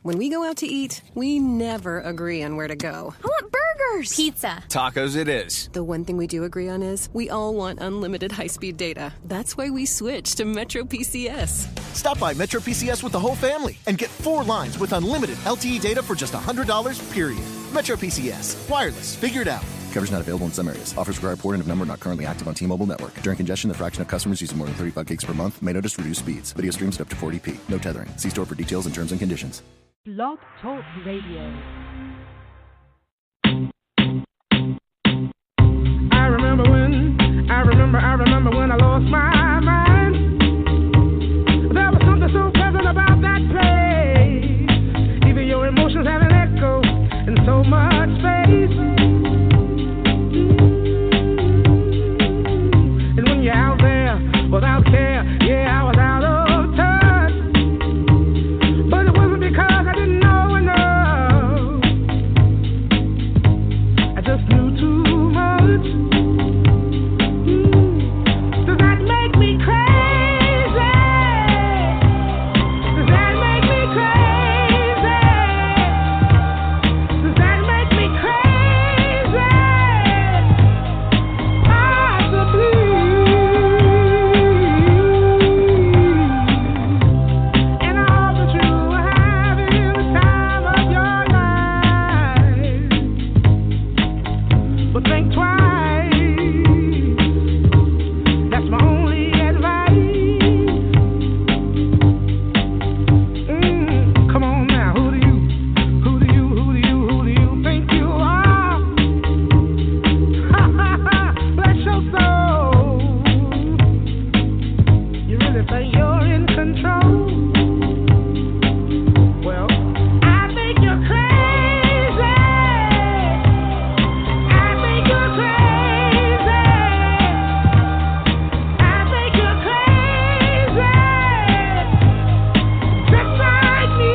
When we go out to eat, we never agree on where to go. I want burgers. Pizza. Tacos it is. The one thing we do agree on is we all want unlimited high-speed data. That's why we switched to Metro PCS. Stop by Metro PCS with the whole family and get 4 lines with unlimited LTE data for just $100, period. Metro PCS. Wireless. Figured out. Coverage not available in some areas. Offers require porting of number not currently active on T-Mobile network. During congestion, the fraction of customers using more than 35 gigs per month may notice reduced speeds. Video streams at up to 40p. No tethering. See store for details and terms and conditions. Blog Talk Radio. I remember when I lost my mind. There was something so pleasant about that place. Even your emotions have an echo in so much space. And when you're out there without care, yeah, I was out of touch. But it wasn't because I didn't know enough. I just knew too much. Does that make me crazy? Does that make me crazy? Does that make me crazy? Possibly. And I hope that you are having the time of your life. But think twice. That's my only advice. Come on now, who do you think you are? Bless your soul. You really think you're in control? Well, I think you're crazy. I think you're crazy. I think you're crazy. Just like me.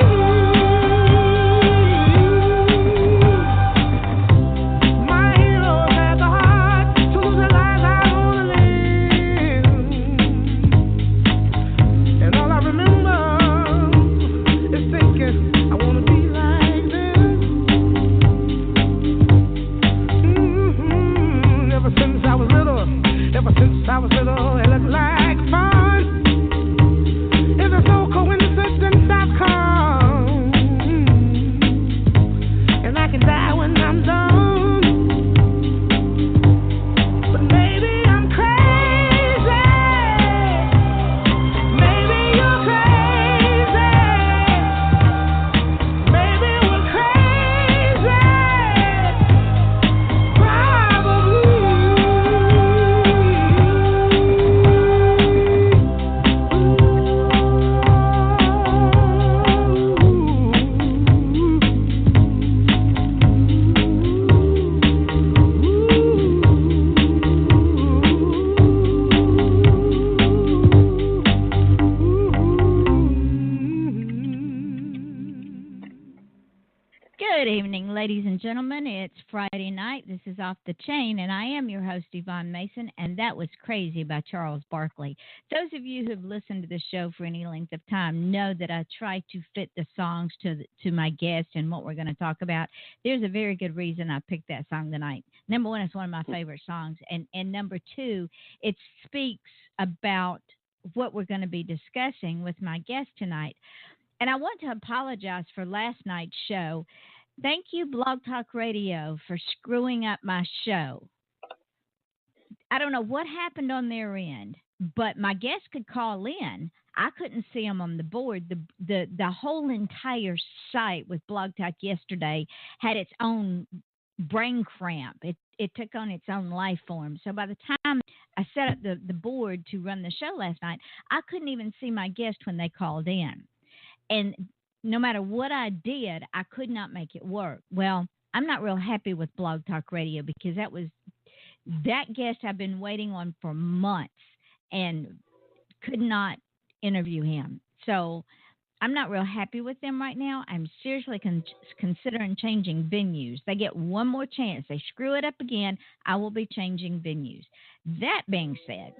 My heroes had the heart to lose their lives out on the limb. And all I remember is thinking, I want to be like them. Ever since I was little, it looked like fun. If it's no coincidence, I've come. And I can die when I'm done. But maybe I'm crazy. Maybe you're crazy. Maybe we're crazy. Good evening, ladies and gentlemen. It's Friday night. This is Off the Chain, and I am your host, Yvonne Mason, and that was Crazy by Charles Barkley. Those of you who have listened to the show for any length of time know that I try to fit the songs to my guest and what we're going to talk about. There's a very good reason I picked that song tonight. Number one, it's one of my favorite songs, and number two, it speaks about what we're going to be discussing with my guest tonight. And I want to apologize for last night's show. Thank you, Blog Talk Radio, for screwing up my show. I don't know what happened on their end, but my guests could call in. I couldn't see them on the board. The whole entire site with Blog Talk yesterday had its own brain cramp. It took on its own life form. So by the time I set up the board to run the show last night, I couldn't even see my guest when they called in. And no matter what I did, I could not make it work. Well, I'm not real happy with Blog Talk Radio because that guest I've been waiting on for months and could not interview him. So I'm not real happy with them right now. I'm seriously considering changing venues. They get one more chance. They screw it up again, I will be changing venues. That being said,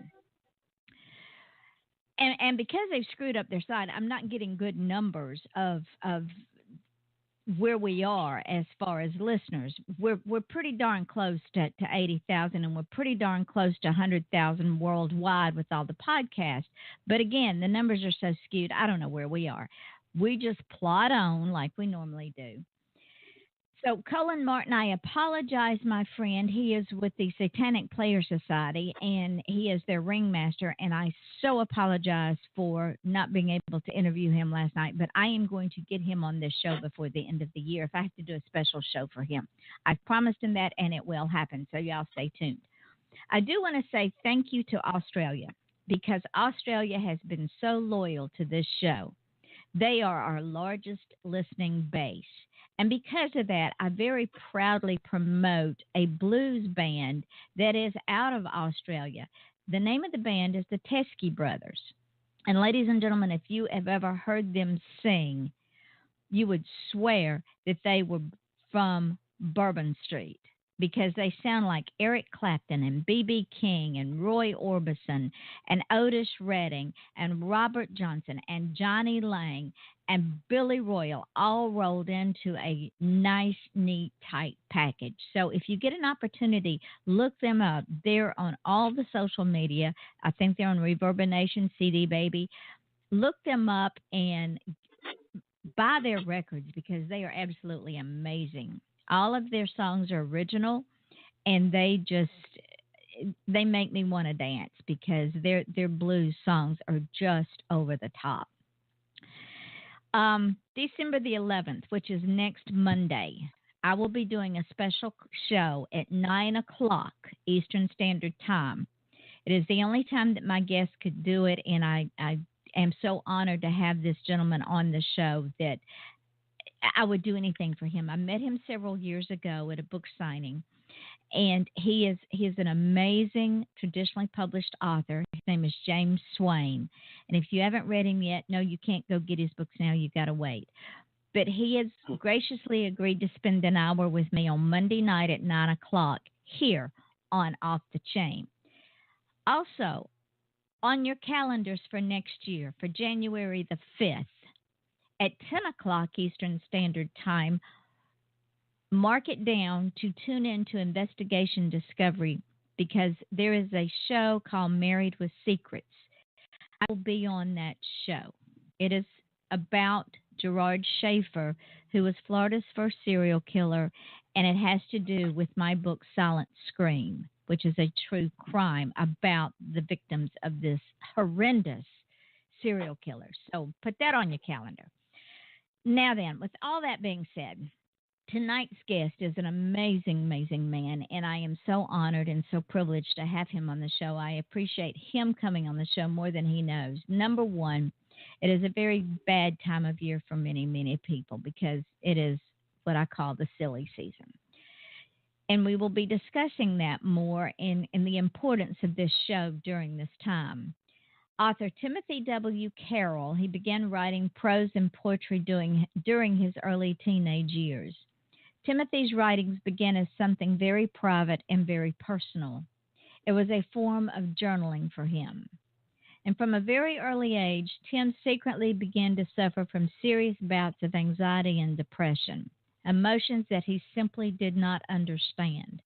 and because they've screwed up their site, I'm not getting good numbers of where we are as far as listeners. We're pretty darn close to 80,000, and we're pretty darn close to 100,000 worldwide with all the podcasts. But again, the numbers are so skewed, I don't know where we are. We just plod on like we normally do. So, Cullen Martin, I apologize, my friend. He is with the Satanic Player Society, and he is their ringmaster, and I so apologize for not being able to interview him last night, but I am going to get him on this show before the end of the year if I have to do a special show for him. I've promised him that, and it will happen, so y'all stay tuned. I do want to say thank you to Australia, because Australia has been so loyal to this show. They are our largest listening base. And because of that, I very proudly promote a blues band that is out of Australia. The name of the band is the Teskey Brothers. And ladies and gentlemen, if you have ever heard them sing, you would swear that they were from Bourbon Street, because they sound like Eric Clapton and B.B. King and Roy Orbison and Otis Redding and Robert Johnson and Johnny Lang and Billy Royal, all rolled into a nice, neat, tight package. So if you get an opportunity, look them up. They're on all the social media. I think they're on Reverberation, CD Baby. Look them up and buy their records, because they are absolutely amazing. All of their songs are original, and they make me want to dance, because their blues songs are just over the top. December the 11th, which is next Monday, I will be doing a special show at 9 o'clock Eastern Standard Time. It is the only time that my guests could do it, and I am so honored to have this gentleman on the show that I would do anything for him. I met him several years ago at a book signing, and he is an amazing traditionally published author. His name is James Swain, and if you haven't read him yet, no, you can't go get his books now. You've got to wait. But he has graciously agreed to spend an hour with me on Monday night at 9 o'clock here on Off the Chain. Also, on your calendars for next year, for January the 5th, at 10 o'clock Eastern Standard Time, mark it down to tune in to Investigation Discovery, because there is a show called Married with Secrets. I will be on that show. It is about Gerard Schaefer, who was Florida's first serial killer, and it has to do with my book Silent Scream, which is a true crime about the victims of this horrendous serial killer. So put that on your calendar. Now then, with all that being said, tonight's guest is an amazing, amazing man, and I am so honored and so privileged to have him on the show. I appreciate him coming on the show more than he knows. Number one, it is a very bad time of year for many, many people, because it is what I call the silly season. And we will be discussing that more in the importance of this show during this time. Author Timothy W. Carroll, he began writing prose and poetry during his early teenage years. Timothy's writings began as something very private and very personal. It was a form of journaling for him. And from a very early age, Tim secretly began to suffer from serious bouts of anxiety and depression, emotions that he simply did not understand.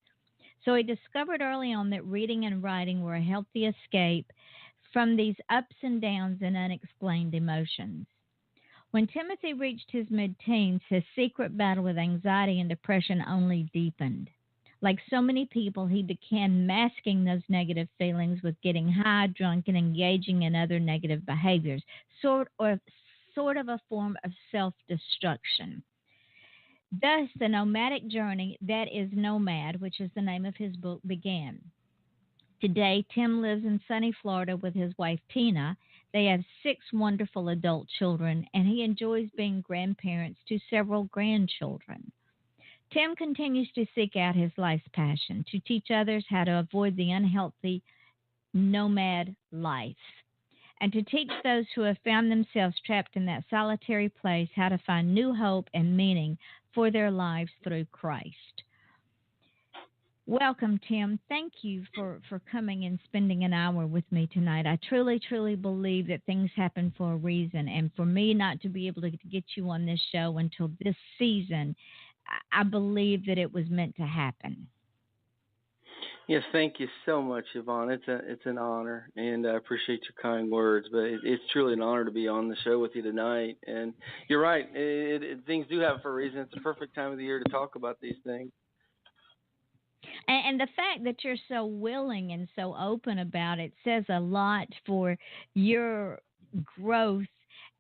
So he discovered early on that reading and writing were a healthy escape from these ups and downs and unexplained emotions. When Timothy reached his mid-teens, his secret battle with anxiety and depression only deepened. Like so many people, he began masking those negative feelings with getting high, drunk, and engaging in other negative behaviors, sort of a form of self-destruction. Thus, the nomadic journey, that is Nomad, which is the name of his book, began. Today, Tim lives in sunny Florida with his wife, Tina. They have 6 wonderful adult children, and he enjoys being grandparents to several grandchildren. Tim continues to seek out his life's passion, to teach others how to avoid the unhealthy nomad life, and to teach those who have found themselves trapped in that solitary place how to find new hope and meaning for their lives through Christ. Welcome, Tim. Thank you for coming and spending an hour with me tonight. I truly, truly believe that things happen for a reason. And for me not to be able to get you on this show until this season, I believe that it was meant to happen. Yes, thank you so much, Yvonne. It's an honor, and I appreciate your kind words. But it's truly an honor to be on the show with you tonight. And you're right, things do happen for a reason. It's the perfect time of the year to talk about these things. And the fact that you're so willing and so open about it says a lot for your growth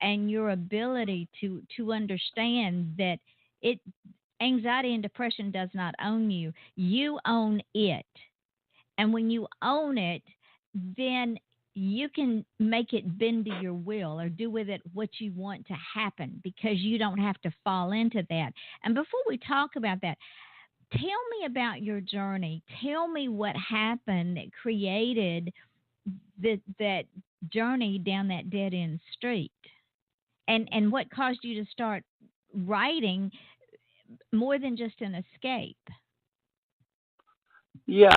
and your ability to understand that it anxiety and depression does not own you. You own it. And when you own it, then you can make it bend to your will or do with it what you want to happen because you don't have to fall into that. And before we talk about that, tell me about your journey. Tell me what happened that created that journey down that dead-end street and what caused you to start writing more than just an escape. Yeah,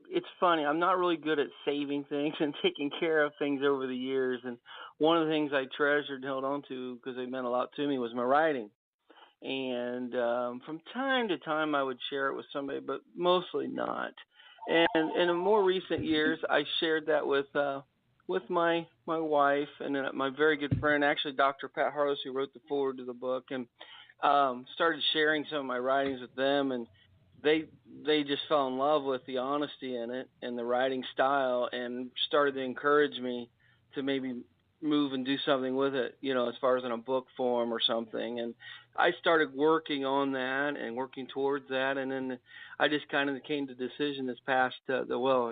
it's funny. I'm not really good at saving things and taking care of things over the years. And one of the things I treasured and held on to because they meant a lot to me was my writing. And from time to time, I would share it with somebody, but mostly not. And in more recent years, I shared that with my wife and my very good friend, actually Dr. Pat Harlow, who wrote the foreword to the book, and started sharing some of my writings with them, and they just fell in love with the honesty in it and the writing style, and started to encourage me to maybe move and do something with it, as far as in a book form or something. And I started working on that and working towards that. And then I just kind of came to the decision this past, I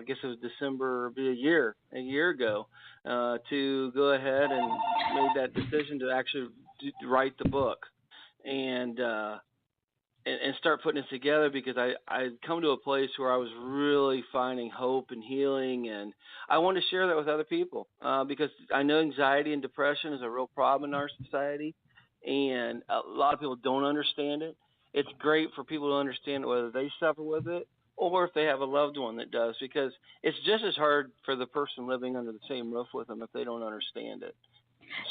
guess it was December, it'd be a year ago, to go ahead and made that decision to actually write the book and start putting this together because I'd come to a place where I was really finding hope and healing, and I wanted to share that with other people because I know anxiety and depression is a real problem in our society, and a lot of people don't understand it. It's great for people to understand whether they suffer with it or if they have a loved one that does, because it's just as hard for the person living under the same roof with them if they don't understand it.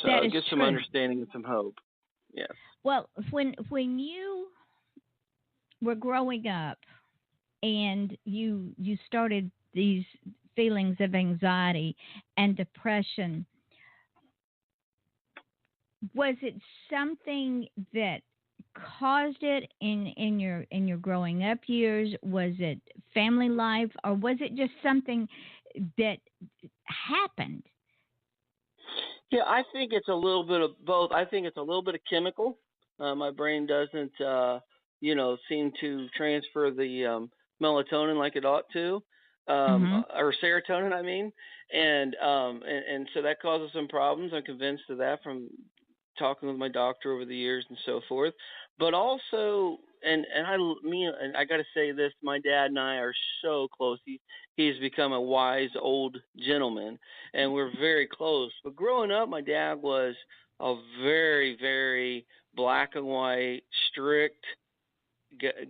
So it gives some understanding and some hope. Yes. Well, when you were growing up and you started these feelings of anxiety and depression, was it something that caused it in your growing up years? Was it family life, or was it just something that happened? Yeah, I think it's a little bit of both. I think it's a little bit of chemical. My brain doesn't seem to transfer the melatonin like it ought to, or serotonin, I mean, and so that causes some problems. I'm convinced of that from talking with my doctor over the years and so forth. But also, and I got to say this, my dad and I are so close. He's become a wise old gentleman, and we're very close. But growing up, my dad was a very, very black and white, strict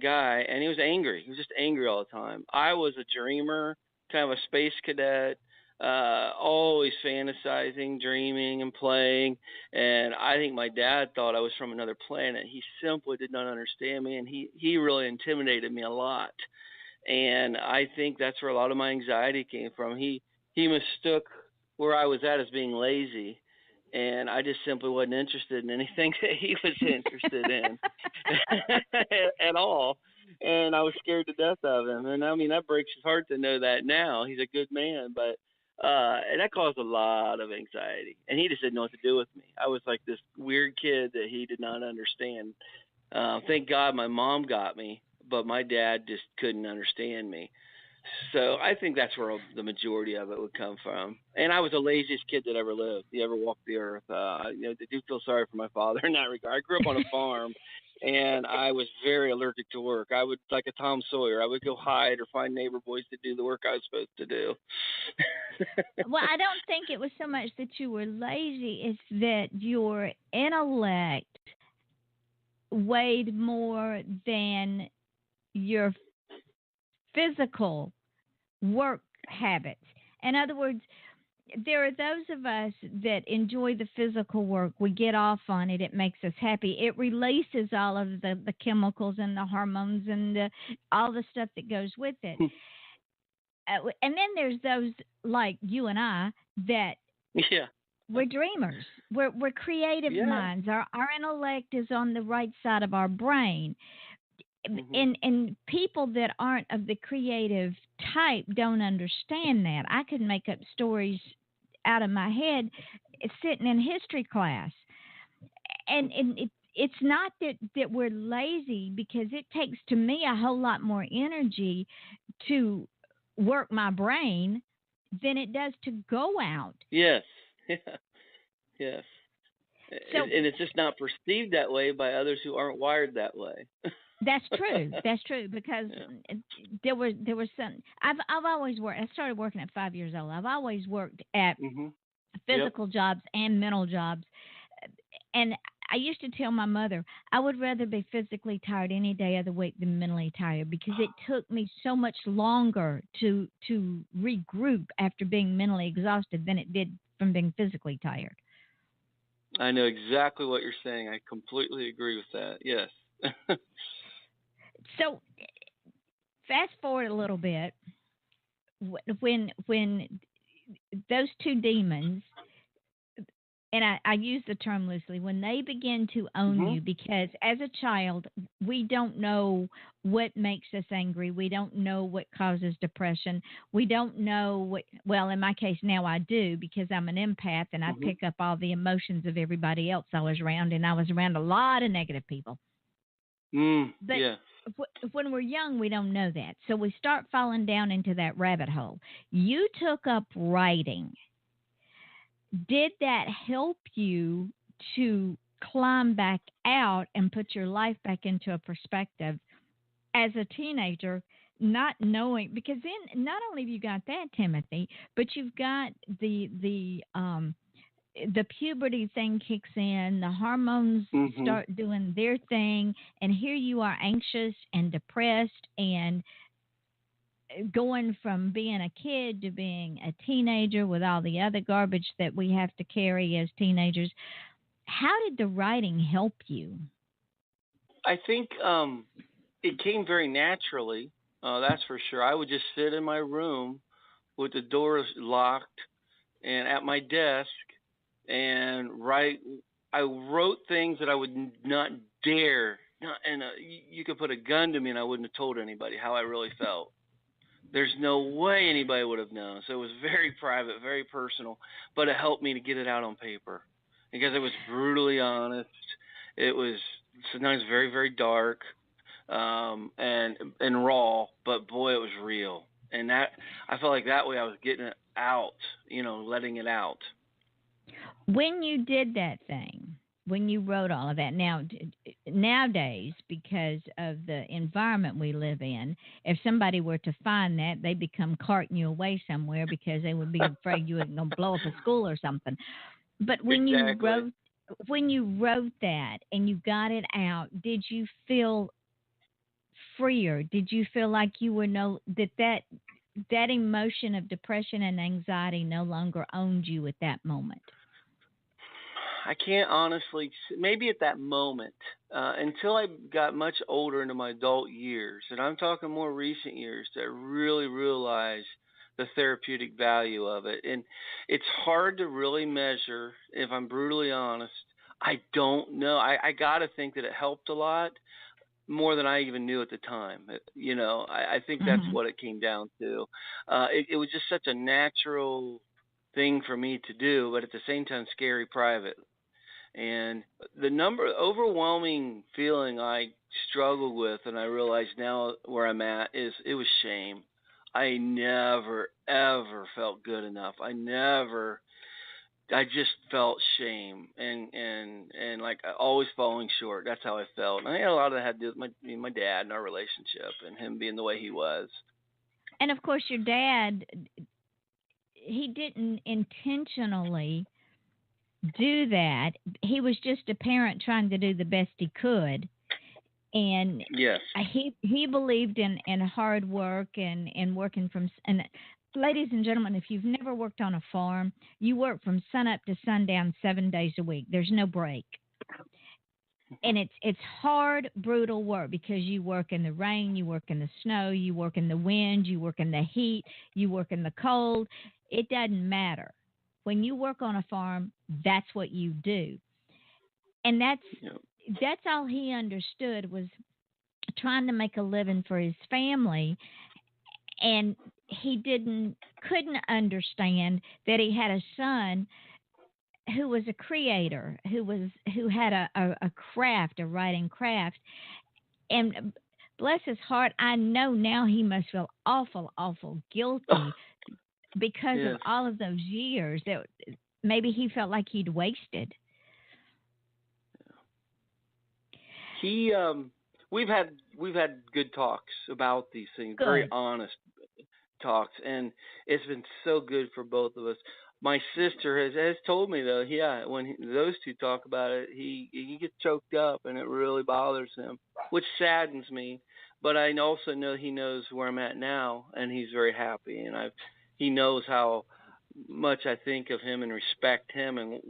guy, and he was angry. He was just angry all the time. I was a dreamer, kind of a space cadet, always fantasizing, dreaming, and playing. And I think my dad thought I was from another planet. He simply did not understand me, and he really intimidated me a lot. And I think that's where a lot of my anxiety came from. He mistook where I was at as being lazy, and I just simply wasn't interested in anything that he was interested in at all. And I was scared to death of him. And I mean, that breaks his heart to know that now. He's a good man, but and that caused a lot of anxiety. And he just didn't know what to do with me. I was like this weird kid that he did not understand. Thank God my mom got me, but my dad just couldn't understand me. So I think that's where the majority of it would come from. And I was the laziest kid that ever lived. He ever walked the earth. I do feel sorry for my father in that regard. I grew up on a farm, and I was very allergic to work. I would, like a Tom Sawyer, I would go hide or find neighbor boys to do the work I was supposed to do. Well, I don't think it was so much that you were lazy. It's that your intellect weighed more than your physical work habits. In other words, there are those of us that enjoy the physical work. We get off on it. It makes us happy. It releases all of the chemicals and the hormones and all the stuff that goes with it. And then there's those like you and I that we're dreamers. We're creative minds. Our intellect is on the right side of our brain. And people that aren't of the creative type don't understand that. I could make up stories out of my head sitting in history class. And it's not that we're lazy, because it takes, to me, a whole lot more energy to work my brain than it does to go out. Yes. Yes. So, and it's just not perceived that way by others who aren't wired that way. That's true. That's true, because there was some. I've always worked. I started working at 5 years old. I've always worked at physical jobs and mental jobs, and I used to tell my mother I would rather be physically tired any day of the week than mentally tired, because it took me so much longer to regroup after being mentally exhausted than it did from being physically tired. I know exactly what you're saying. I completely agree with that. Yes. So, fast forward a little bit. When those two demons, and I use the term loosely, when they begin to own you, because as a child, we don't know what makes us angry. We don't know what causes depression. We don't know what, well, in my case now I do, because I'm an empath and I pick up all the emotions of everybody else I was around, and I was around a lot of negative people. But when we're young, we don't know that. So we start falling down into that rabbit hole. You took up writing. Did that help you to climb back out and put your life back into a perspective as a teenager, not knowing? Because then not only have you got that, Timothy, but you've got the puberty thing kicks in, the hormones start doing their thing, and here you are, anxious and depressed and going from being a kid to being a teenager with all the other garbage that we have to carry as teenagers. How did the writing help you? I think it came very naturally, that's for sure. I would just sit in my room with the doors locked and at my desk and write. I wrote things that I would not dare, and you could put a gun to me and I wouldn't have told anybody how I really felt. There's no way anybody would have known. So it was very private, very personal, but it helped me to get it out on paper because it was brutally honest. It was sometimes very, very dark and raw, but boy, it was real. And that, I felt like that way I was getting it out, letting it out. When you did that thing, when you wrote all of that, nowadays, because of the environment we live in, if somebody were to find that, they'd become carting you away somewhere because they would be afraid you were going to blow up a school or something. But when you wrote that and you got it out, did you feel freer? Did you feel like you were that emotion of depression and anxiety no longer owned you at that moment? I can't honestly, maybe at that moment, until I got much older into my adult years, and I'm talking more recent years, that I really realized the therapeutic value of it. And it's hard to really measure, if I'm brutally honest. I don't know. I got to think that it helped a lot, more than I even knew at the time. I think that's what it came down to. It was just such a natural thing for me to do, but at the same time, scary private. And the overwhelming feeling I struggled with, and I realize now where I'm at, it was shame. I never, ever felt good enough. I just felt shame and like always falling short. That's how I felt. And I had a lot of that had to do with my dad and our relationship and him being the way he was. And of course, your dad, he didn't intentionally do that. He was just a parent trying to do the best he could. And Yes. he believed in hard work and working from. And ladies and gentlemen, if you've never worked on a farm, you work from sunup to sundown 7 days a week. There's no break. And it's hard, brutal work because you work in the rain, you work in the snow, you work in the wind, you work in the heat, you work in the cold. It doesn't matter. When you work on a farm, that's what you do. And that's all he understood, was trying to make a living for his family. And he couldn't understand that he had a son who was a creator, who had a craft, a writing craft. And bless his heart, I know now he must feel awful, awful guilty because of all of those years that maybe he felt like he'd wasted. We've had good talks about these things, very honest talks, and it's been so good for both of us. My sister has told me, though, when those two talk about it, he gets choked up, and it really bothers him, which saddens me. But I also know he knows where I'm at now, and he's very happy, and he knows how much I think of him and respect him, and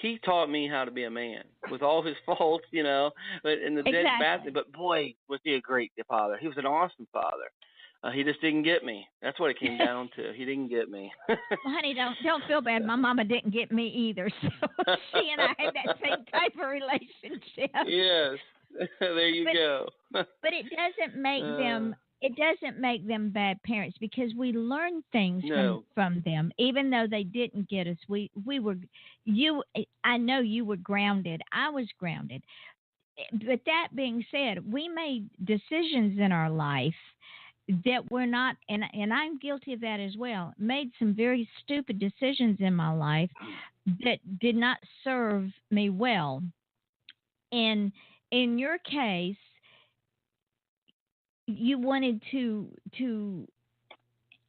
he taught me how to be a man with all his faults, but in the bad thing. But boy, was he a great father. He was an awesome father. He just didn't get me. That's what it came down to. He didn't get me. Well, honey, don't feel bad. My mama didn't get me either. So she and I had that same type of relationship. Yes, there you go. But it doesn't make them. It doesn't make them bad parents, because we learn things from them, even though they didn't get us. We were I know you were grounded. I was grounded. But that being said, we made decisions in our life that were not, and I'm guilty of that as well, made some very stupid decisions in my life that did not serve me well. And in your case, you wanted to,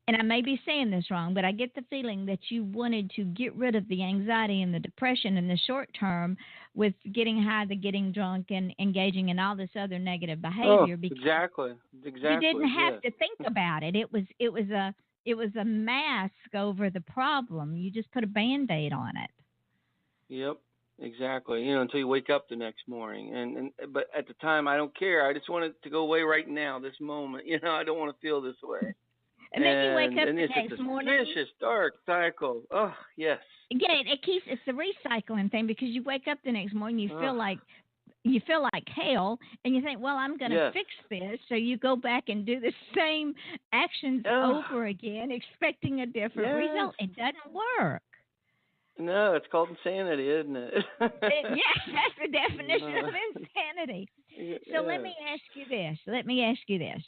and I may be saying this wrong, but I get the feeling that you wanted to get rid of the anxiety and the depression in the short term with getting high, the getting drunk, and engaging in all this other negative behavior. Exactly. You didn't have to think about it. It was a mask over the problem. You just put a Band-Aid on it. Yep. Exactly. Until you wake up the next morning. But at the time, I don't care. I just want it to go away right now, this moment. I don't want to feel this way. And then you wake up the next morning. It's a vicious, dark cycle. Oh, yes. Again, it's the recycling thing, because you wake up the next morning, you feel like hell, and you think, well, I'm going to fix this. So you go back and do the same actions over again, expecting a different result. It doesn't work. No, it's called insanity, isn't it? Yes, that's the definition of insanity. So let me ask you this.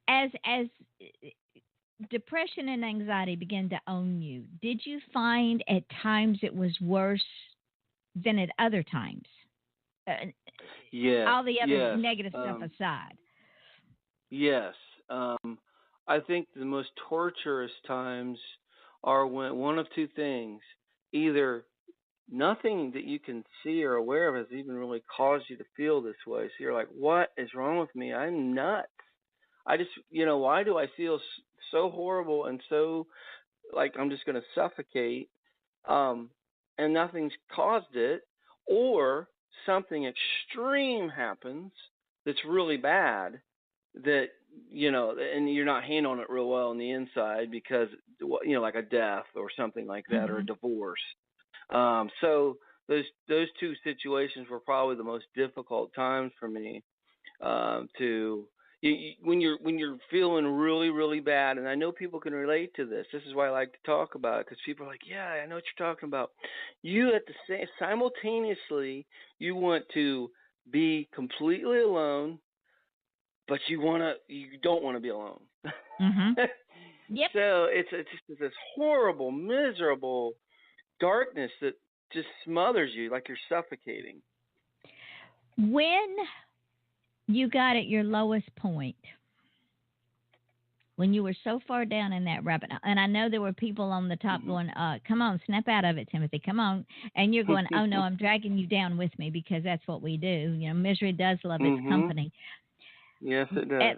As depression and anxiety began to own you, did you find at times it was worse than at other times? All the other negative stuff aside. Yes. I think the most torturous times are when one of two things: either nothing that you can see or aware of has even really caused you to feel this way. So you're like, what is wrong with me? I'm nuts. I just, why do I feel so horrible and so like I'm just going to suffocate? And nothing's caused it. Or something extreme happens that's really bad that, and you're not handling it real well on the inside because, like a death or something like that, or a divorce. So those two situations were probably the most difficult times for me when you're feeling really, really bad. And I know people can relate to this. This is why I like to talk about it, because people are like, yeah, I know what you're talking about. You at the same simultaneously, you want to be completely alone, but you don't want to be alone. Mm-hmm. Yep. So it's just this horrible, miserable darkness that just smothers you like you're suffocating. When you got at your lowest point, when you were so far down in that rabbit hole? And I know there were people on the top going, come on, snap out of it, Timothy, come on. And you're going, oh, no, I'm dragging you down with me because that's what we do. You know, misery does love its company. Yes, it does.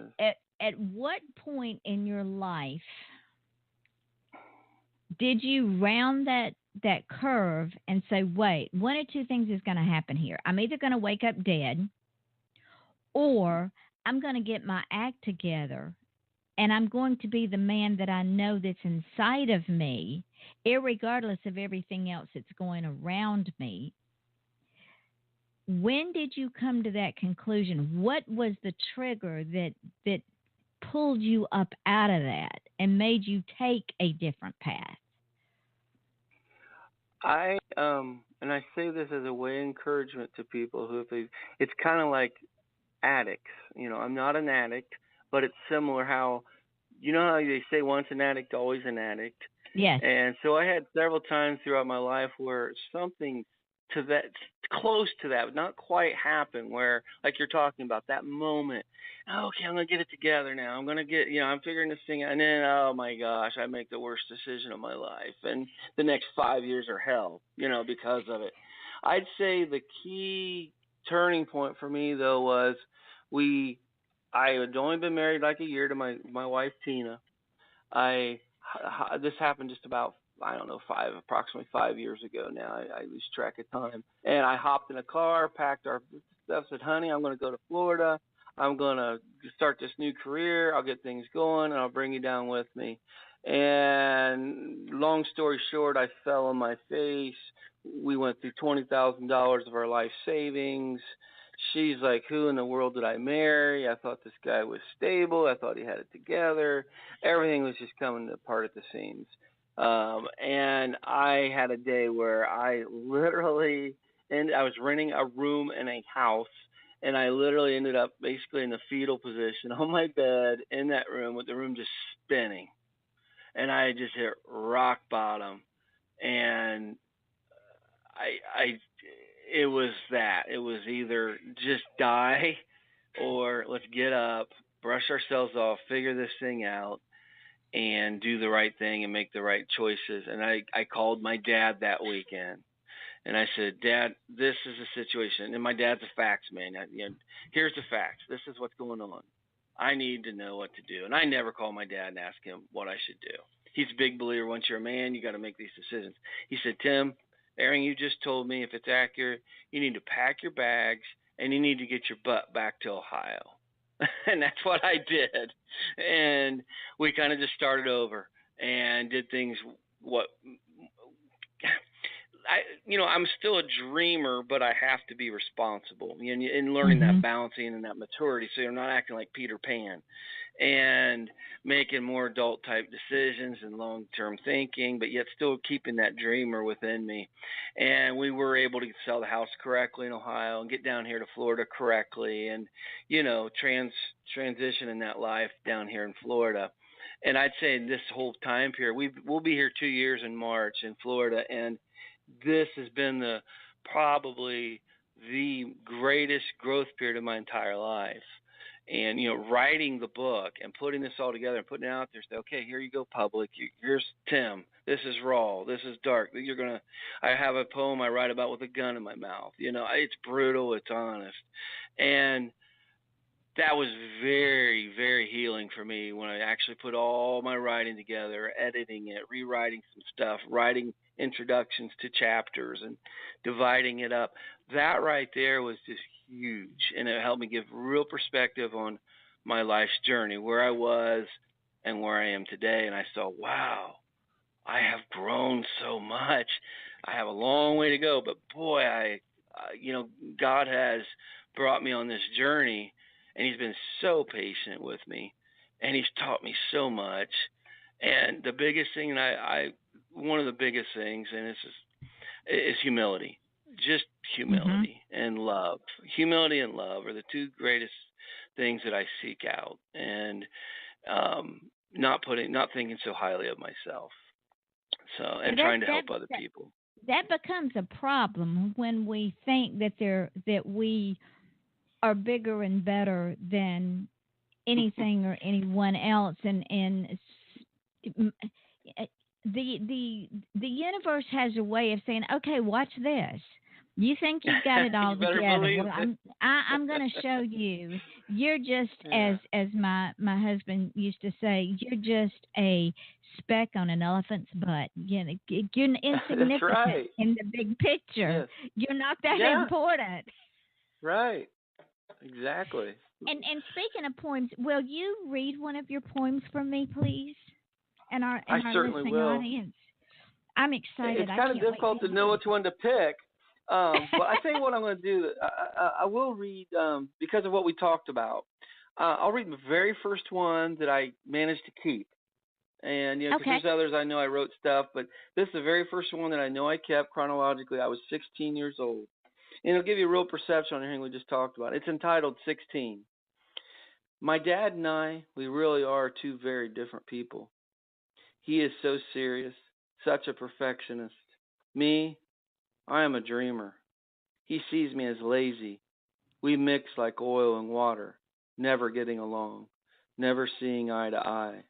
At what point in your life did you round that curve and say, wait, one or two things is going to happen here. I'm either going to wake up dead, or I'm going to get my act together and I'm going to be the man that I know that's inside of me, irregardless of everything else that's going around me. When did you come to that conclusion? What was the trigger that pulled you up out of that and made you take a different path? And I say this as a way of encouragement to people it's kind of like addicts. You know, I'm not an addict, but it's similar how they say once an addict, always an addict. Yes. And so I had several times throughout my life where something to that, close to that, but not quite happened, where, like you're talking about, that moment, okay, I'm going to get it together now. I'm going to get, I'm figuring this thing out. And then, oh my gosh, I make the worst decision of my life. And the next 5 years are hell, because of it. I'd say the key turning point for me, though, was I had only been married like a year to my wife, Tina. This happened just about, approximately 5 years ago now. I lose track of time. And I hopped in a car, packed our stuff, said, honey, I'm going to go to Florida. I'm going to start this new career. I'll get things going, and I'll bring you down with me. And long story short, I fell on my face. We went through $20,000 of our life savings. She's like, who in the world did I marry? I thought this guy was stable. I thought he had it together. Everything was just coming apart at the seams. And I had a day where I was renting a room in a house, and I literally ended up basically in the fetal position on my bed in that room with the room just spinning. And I just hit rock bottom. And it was that. It was either just die or let's get up, brush ourselves off, figure this thing out, and do the right thing and make the right choices. And I called my dad that weekend. And I said, Dad, this is the situation. And my dad's a facts man. Here's the facts. This is what's going on. I need to know what to do. And I never call my dad and ask him what I should do. He's a big believer. Once you're a man, you got to make these decisions. He said, Tim, everything you just told me, if it's accurate, you need to pack your bags and you need to get your butt back to Ohio. And that's what I did. And we kind of just started over and did things I'm still a dreamer, but I have to be responsible in learning that balancing and that maturity. So you're not acting like Peter Pan and making more adult type decisions and long-term thinking, but yet still keeping that dreamer within me. And we were able to sell the house correctly in Ohio and get down here to Florida correctly and, transition in that life down here in Florida. And I'd say in this whole time period, we'll be here 2 years in March in Florida, and this has been probably the greatest growth period of my entire life. And, writing the book and putting this all together and putting it out there, say, okay, here you go, public. Here's Tim. This is raw. This is dark. I have a poem I write about with a gun in my mouth. It's brutal. It's honest. And that was very, very healing for me when I actually put all my writing together, editing it, rewriting some stuff, writing introductions to chapters and dividing it up. That right there was just huge, and it helped me give real perspective on my life's journey, where I was and where I am today. And I saw, wow, I have grown so much. I have a long way to go, but boy, God has brought me on this journey, and he's been so patient with me, and he's taught me so much. And the biggest thing, one of the biggest things, and is humility. Just humility and love. Humility and love are the two greatest things that I seek out, and not thinking so highly of myself. And trying to help other people. That becomes a problem when we think that we are bigger and better than anything or anyone else, and the universe has a way of saying, okay, watch this. You think you've got it all together. Well, I'm going to show you. You're just, as my husband used to say, you're just a speck on an elephant's butt. You're insignificant right. in the big picture. Yes. You're not that important. Right. Exactly. And speaking of poems, will you read one of your poems for me, please? And our certainly listening will. Audience. I'm excited. It's kind of difficult to know which one to pick. But I tell you what I'm going to do. I will read, because of what we talked about, I'll read the very first one that I managed to keep. And, because there's others I know I wrote stuff, but this is the very first one that I know I kept chronologically. I was 16 years old. And it'll give you a real perception on everything we just talked about. It's entitled 16. My dad and I, we really are two very different people. He is so serious, such a perfectionist. Me, I am a dreamer. He sees me as lazy. We mix like oil and water, never getting along, never seeing eye to eye.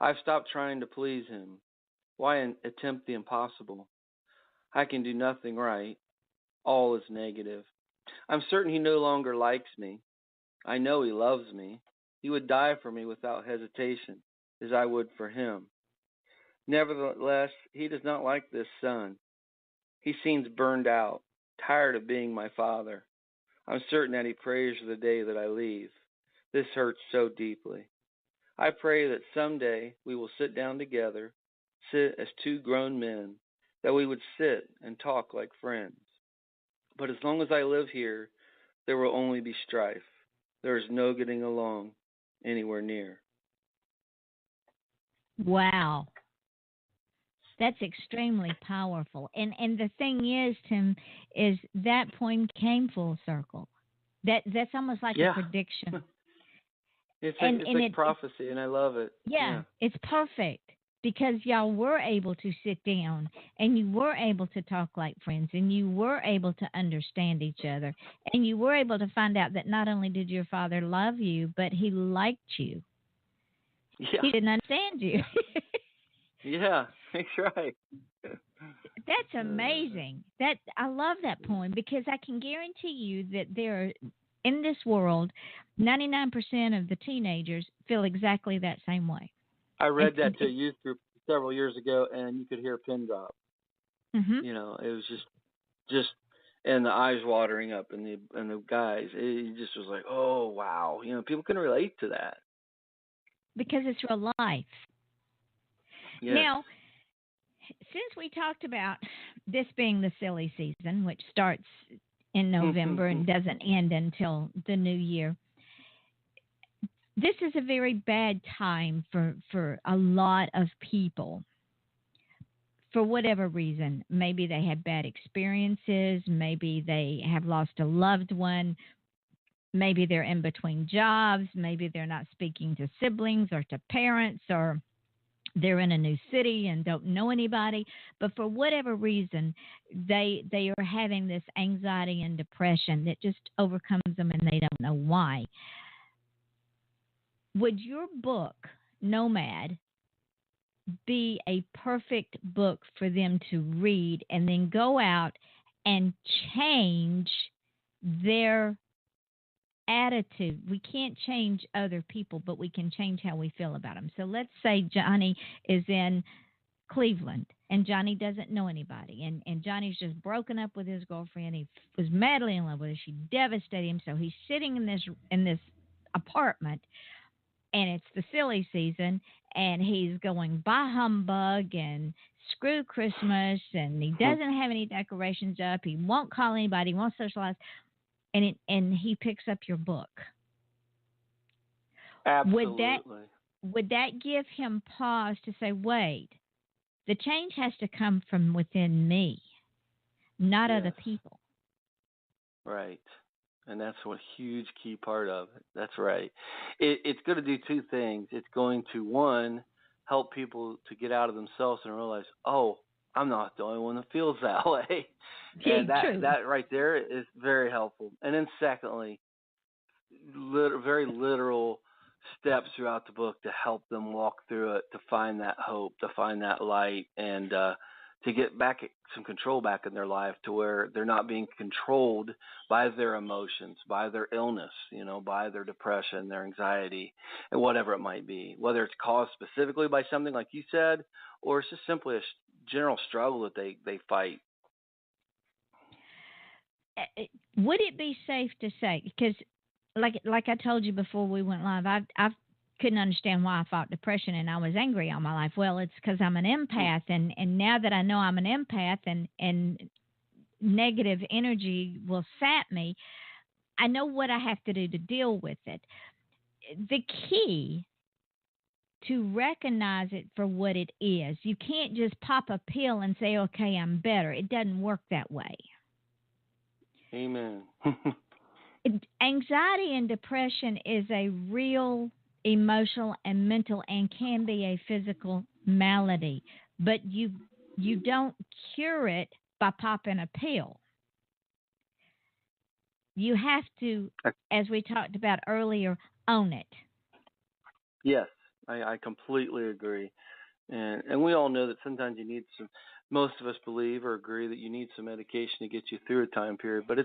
I've stopped trying to please him. Why attempt the impossible? I can do nothing right. All is negative. I'm certain he no longer likes me. I know he loves me. He would die for me without hesitation, as I would for him. Nevertheless, he does not like this son. He seems burned out, tired of being my father. I'm certain that he prays for the day that I leave. This hurts so deeply. I pray that someday we will sit down together, sit as two grown men, that we would sit and talk like friends. But as long as I live here, there will only be strife. There is no getting along anywhere near. Wow. That's extremely powerful. And the thing is, Tim, is that poem came full circle. That's almost like a prediction. It's like prophecy, and I love it. Yeah, it's perfect because y'all were able to sit down and you were able to talk like friends and you were able to understand each other and you were able to find out that not only did your father love you, but he liked you. Yeah. He didn't understand you. Yeah, that's right. That's amazing. I love that poem because I can guarantee you that there are, in this world, 99% of the teenagers feel exactly that same way. I read that to a youth group several years ago, and you could hear a pin drop. Mm-hmm. It was just, and the eyes watering up, and the guys, it just was like, oh wow, people can relate to that because it's real life. Yes. Now, since we talked about this being the silly season, which starts in November and doesn't end until the new year, this is a very bad time for a lot of people. For whatever reason, maybe they had bad experiences, maybe they have lost a loved one, maybe they're in between jobs, maybe they're not speaking to siblings or to parents, or they're in a new city and don't know anybody. But for whatever reason, they are having this anxiety and depression that just overcomes them and they don't know why. Would your book, Nomad, be a perfect book for them to read and then go out and change their attitude? We can't change other people, but we can change how we feel about them. So let's say Johnny is in Cleveland and Johnny doesn't know anybody, and Johnny's just broken up with his girlfriend. He was madly in love with her. She devastated him. So he's sitting in this apartment, and it's the silly season, and he's going bah humbug and screw Christmas, and he doesn't have any decorations up. He won't call anybody. He won't socialize. And he picks up your book. Absolutely. Would that give him pause to say, wait, the change has to come from within me, not other people? Right. And that's a huge key part of it. That's right. It's going to do two things. It's going to, one, help people to get out of themselves and realize, oh, I'm not the only one that feels that way. And that right there is very helpful. And then secondly, very literal steps throughout the book to help them walk through it, to find that hope, to find that light, and to get back some control back in their life, to where they're not being controlled by their emotions, by their illness, by their depression, their anxiety, and whatever it might be, whether it's caused specifically by something like you said, or it's just simply a general struggle that they fight. Would it be safe to say, because like I told you before we went live, I couldn't understand why I fought depression and I was angry all my life. Well, it's because I'm an empath, and now that I know I'm an empath and negative energy will sap me, I know what I have to do to deal with it. The key to recognize it for what it is. You can't just pop a pill and say, okay, I'm better. It doesn't work that way. Amen. Anxiety and depression is a real emotional and mental and can be a physical malady, but you don't cure it by popping a pill. You have to, as we talked about earlier, own it. Yes, I completely agree. And we all know that sometimes you need some, most of us believe or agree that you need some medication to get you through a time period, but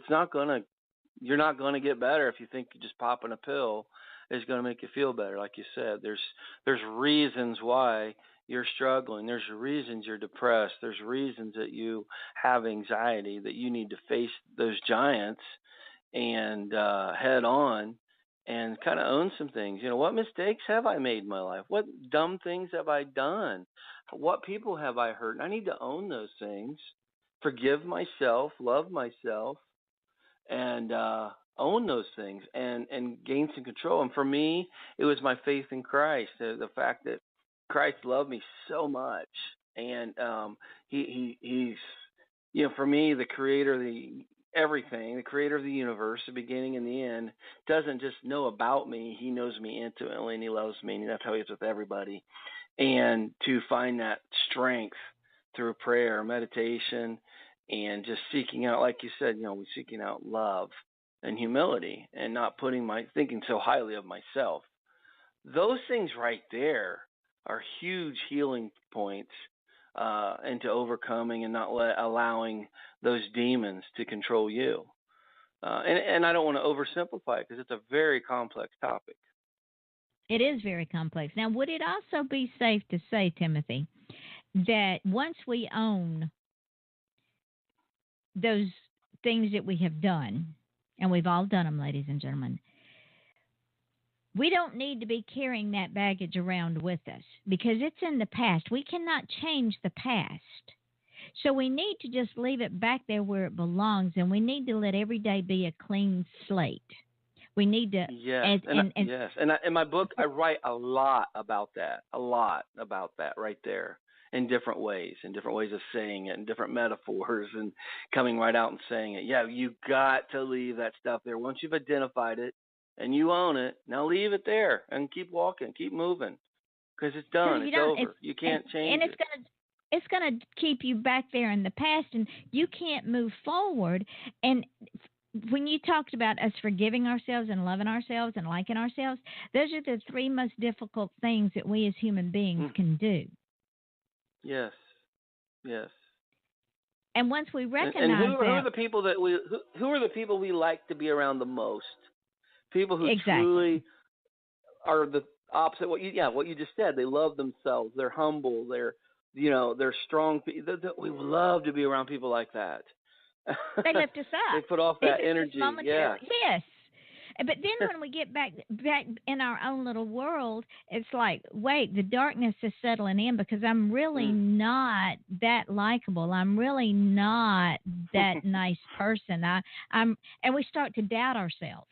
you're not going to get better if you think just popping a pill is going to make you feel better. Like you said, there's reasons why you're struggling. There's reasons you're depressed. There's reasons that you have anxiety, that you need to face those giants and head on and kind of own some things. What mistakes have I made in my life? What dumb things have I done? What people have I hurt? And I need to own those things, forgive myself, love myself, and own those things and gain some control. And for me, it was my faith in Christ, the fact that Christ loved me so much, and he's for me, the creator of everything, the creator of the universe, the beginning and the end, doesn't just know about me. He knows me intimately, and he loves me, and that's how he is with everybody. And to find that strength through prayer, meditation, and just seeking out, like you said, we're seeking out love and humility, and not thinking so highly of myself. Those things right there are huge healing points into overcoming and not allowing those demons to control you. And I don't want to oversimplify it, because it's a very complex topic. It is very complex. Now, would it also be safe to say, Timothy, that once we own those things that we have done, and we've all done them, ladies and gentlemen, we don't need to be carrying that baggage around with us, because it's in the past. We cannot change the past. So we need to just leave it back there where it belongs, and we need to let every day be a clean slate. We need to. Yes, and in my book, I write a lot about that right there, in different ways of saying it, and different metaphors, and coming right out and saying it. Yeah, you got to leave that stuff there. Once you've identified it and you own it, now leave it there and keep walking, keep moving, because it's done. It's over. You can't change it. It's going to keep you back there in the past, and you can't move forward. And when you talked about us forgiving ourselves and loving ourselves and liking ourselves, those are the three most difficult things that we as human beings can do. Yes. And once we recognize and who are the people that who are the people we like to be around the most? People who truly are the opposite. What you just said. They love themselves. They're humble. They're strong. We love to be around people like that. They lift us up. They put off that energy. Yeah. Yes. But then when we get back in our own little world, it's like, wait, the darkness is settling in, because I'm really not that likable. I'm really not that nice person. And we start to doubt ourselves.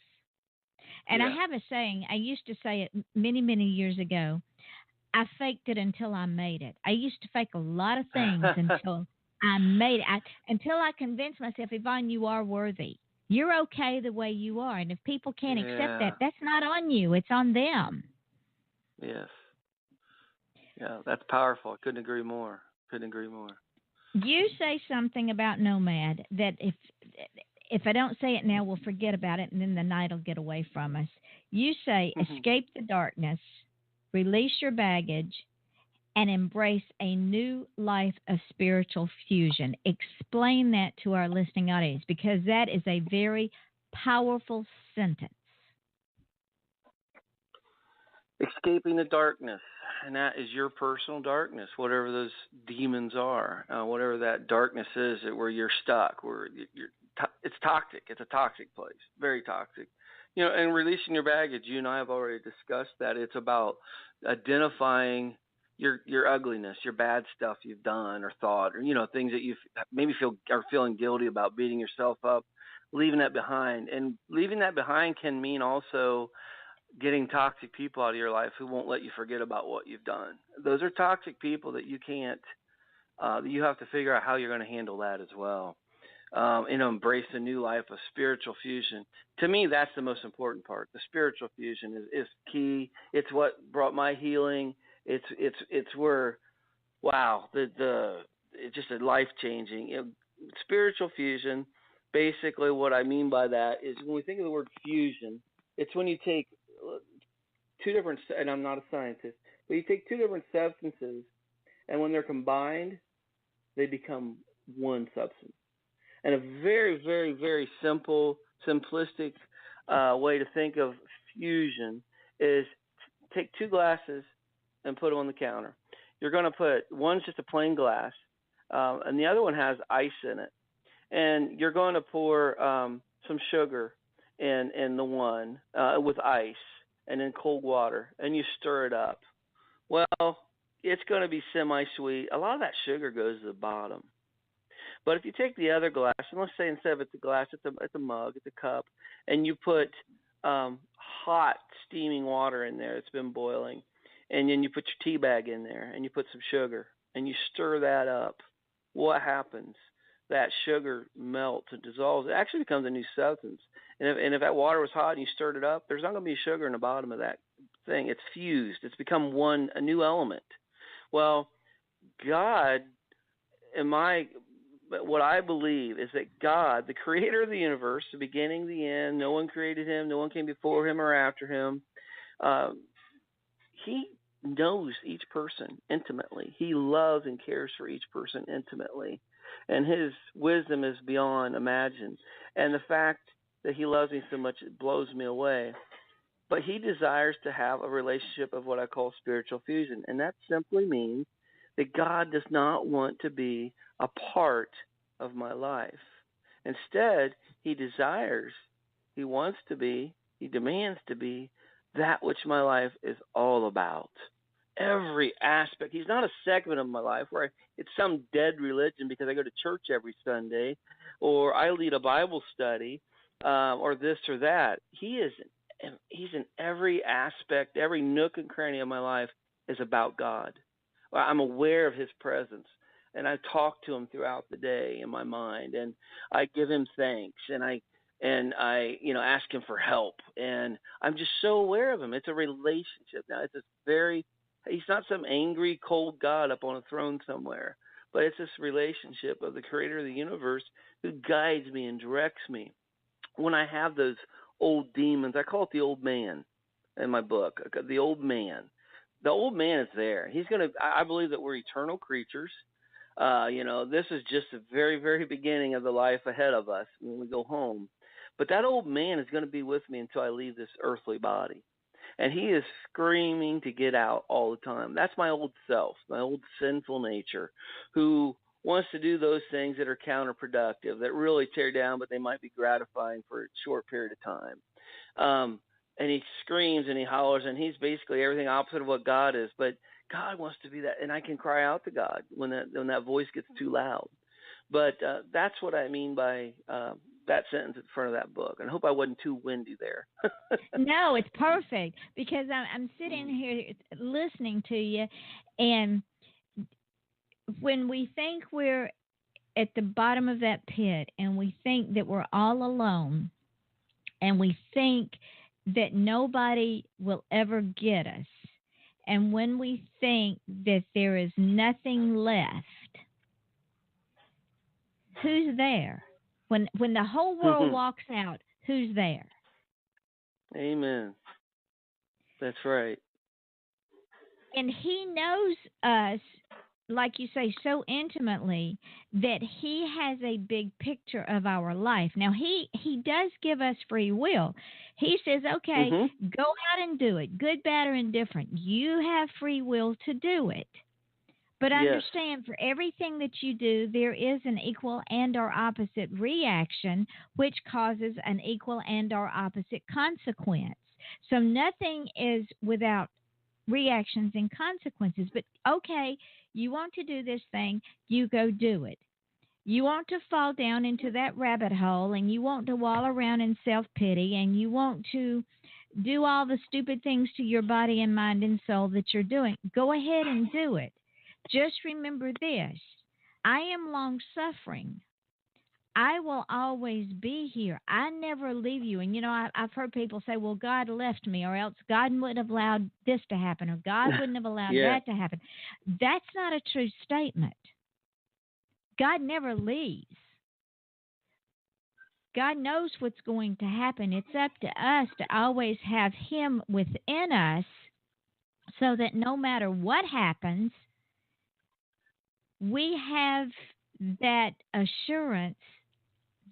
And I have a saying, I used to say it many, many years ago, I faked it until I made it. I used to fake a lot of things until I made it. Until I convinced myself, Yvonne, you are worthy. You're okay the way you are. And if people can't accept that, that's not on you. It's on them. Yes. Yeah, that's powerful. I couldn't agree more. You say something about NOMAD that if I don't say it now, we'll forget about it, and then the night will get away from us. You say, escape the darkness, release your baggage, and embrace a new life of spiritual fusion. Explain that to our listening audience, because that is a very powerful sentence. Escaping the darkness, and that is your personal darkness, whatever those demons are, whatever that darkness is, where you're stuck, where it's toxic. It's a toxic place, very toxic. And releasing your baggage. You and I have already discussed that. It's about identifying your ugliness, your bad stuff you've done or thought, or things that you maybe are feeling guilty about, beating yourself up, leaving that behind. And leaving that behind can mean also getting toxic people out of your life who won't let you forget about what you've done. Those are toxic people that you can't, you have to figure out how you're going to handle that as well. Embrace a new life of spiritual fusion. To me, that's the most important part. The spiritual fusion is key. It's what brought my healing. It's where, wow, it's just a life changing. Spiritual fusion. Basically, what I mean by that is when we think of the word fusion, it's when you take two different, and I'm not a scientist, but you take two different substances, and when they're combined, they become one substance. And a very, very, very simplistic way to think of fusion is take two glasses and put them on the counter. You're going to put, one's just a plain glass, and the other one has ice in it. And you're going to pour some sugar in the one with ice and in cold water, and you stir it up. Well, it's going to be semi-sweet. A lot of that sugar goes to the bottom. But if you take the other glass, and let's say instead of it's a glass, it's a mug, it's a cup, and you put hot steaming water in there that's been boiling, and then you put your tea bag in there, and you put some sugar, and you stir that up, what happens? That sugar melts and dissolves. It actually becomes a new substance. And if that water was hot and you stirred it up, there's not going to be sugar in the bottom of that thing. It's fused. It's become a new element. Well, God, what I believe is that God, the creator of the universe, the beginning, the end, no one created him, no one came before him or after him, he knows each person intimately. He loves and cares for each person intimately. And his wisdom is beyond imagine. And the fact that he loves me so much, it blows me away. But he desires to have a relationship of what I call spiritual fusion. And that simply means that God does not want to be a part of my life. Instead, he desires, he wants to be, he demands to be that which my life is all about. Every aspect. He's not a segment of my life where it's some dead religion because I go to church every Sunday or I lead a Bible study or this or that. He's in every aspect, every nook and cranny of my life is about God. I'm aware of his presence, and I talk to him throughout the day in my mind, and I give him thanks, and I ask him for help, and I'm just so aware of him. It's a relationship now. He's not some angry, cold God up on a throne somewhere, but it's this relationship of the creator of the universe who guides me and directs me. When I have those old demons, I call it the old man in my book, the old man. The old man is there. I believe that we're eternal creatures. This is just the very, very beginning of the life ahead of us when we go home. But that old man is going to be with me until I leave this earthly body. And he is screaming to get out all the time. That's my old self, my old sinful nature, who wants to do those things that are counterproductive, that really tear down, but they might be gratifying for a short period of time. And he screams and he hollers, and he's basically everything opposite of what God is. But God wants to be that, and I can cry out to God when that voice gets too loud. But that's what I mean by that sentence in front of that book. And I hope I wasn't too windy there. No, it's perfect, because I'm sitting here listening to you, and when we think we're at the bottom of that pit and we think that we're all alone and we think that nobody will ever get us, and when we think that there is nothing left, who's there? When the whole world walks out, who's there? Amen. That's right. And he knows us, like you say, so intimately that he has a big picture of our life. Now, he does give us free will. He says, okay, go out and do it, good, bad, or indifferent. You have free will to do it. But understand, for everything that you do, there is an equal and or opposite reaction, which causes an equal and or opposite consequence. So nothing is without reactions and consequences. But, okay, you want to do this thing, you go do it. You want to fall down into that rabbit hole, and you want to wallow around in self-pity, and you want to do all the stupid things to your body and mind and soul that you're doing. Go ahead and do it. Just remember this: I am long-suffering. I will always be here. I never leave you. And, I've heard people say, well, God left me, or else God wouldn't have allowed this to happen, or God wouldn't have allowed that to happen. That's not a true statement. God never leaves. God knows what's going to happen. It's up to us to always have Him within us so that no matter what happens, we have that assurance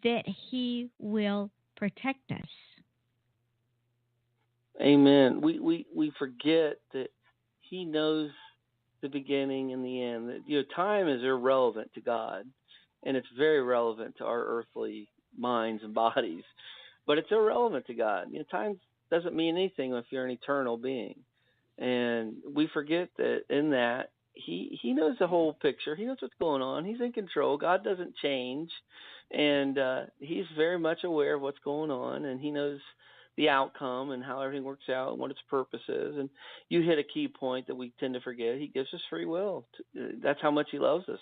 that He will protect us. Amen. We forget that He knows the beginning and the end. That time is irrelevant to God, and it's very relevant to our earthly minds and bodies, but it's irrelevant to God. Time doesn't mean anything if you're an eternal being, and we forget that in that He knows the whole picture. He knows what's going on. He's in control. God doesn't change, and He's very much aware of what's going on, and He knows the outcome and how everything works out and what its purpose is. And you hit a key point that we tend to forget. He gives us free will. That's how much He loves us.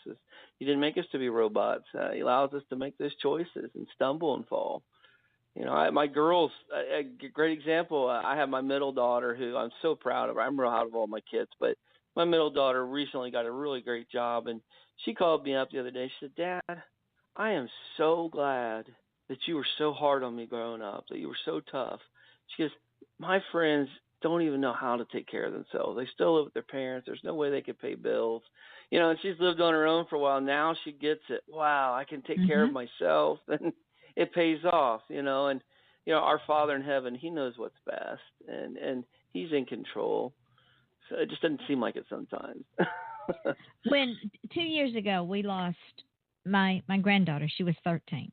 He didn't make us to be robots. He allows us to make those choices and stumble and fall. My girls, a great example, I have my middle daughter who I'm so proud of. I'm real proud of all my kids, but my middle daughter recently got a really great job, and she called me up the other day. She said, Dad, I am so glad that you were so hard on me growing up, that you were so tough. She goes, my friends don't even know how to take care of themselves. They still live with their parents. There's no way they could pay bills. And she's lived on her own for a while. Now she gets it. Wow, I can take care of myself, and it pays off, and our Father in heaven, He knows what's best, and He's in control. So it just doesn't seem like it sometimes. When 2 years ago we lost my granddaughter, she was 13.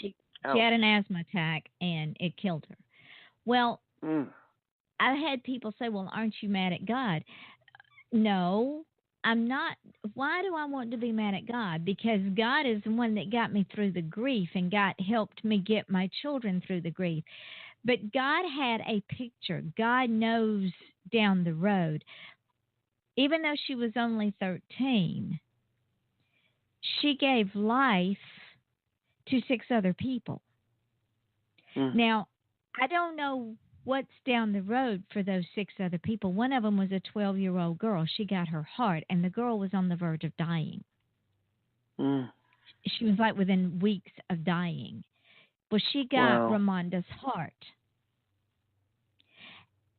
She had an asthma attack, and it killed her. Well, I had people say, well, aren't you mad at God? No, I'm not. Why do I want to be mad at God? Because God is the one that got me through the grief, and God helped me get my children through the grief. But God had a picture. God knows down the road. Even though she was only 13, she gave life to 6 other people. Now, I don't know what's down the road for those 6 other people. One of them was a 12-year-old girl. She got her heart, and the girl was on the verge of dying. She was like within weeks of dying. Well, she got Ramonda's heart.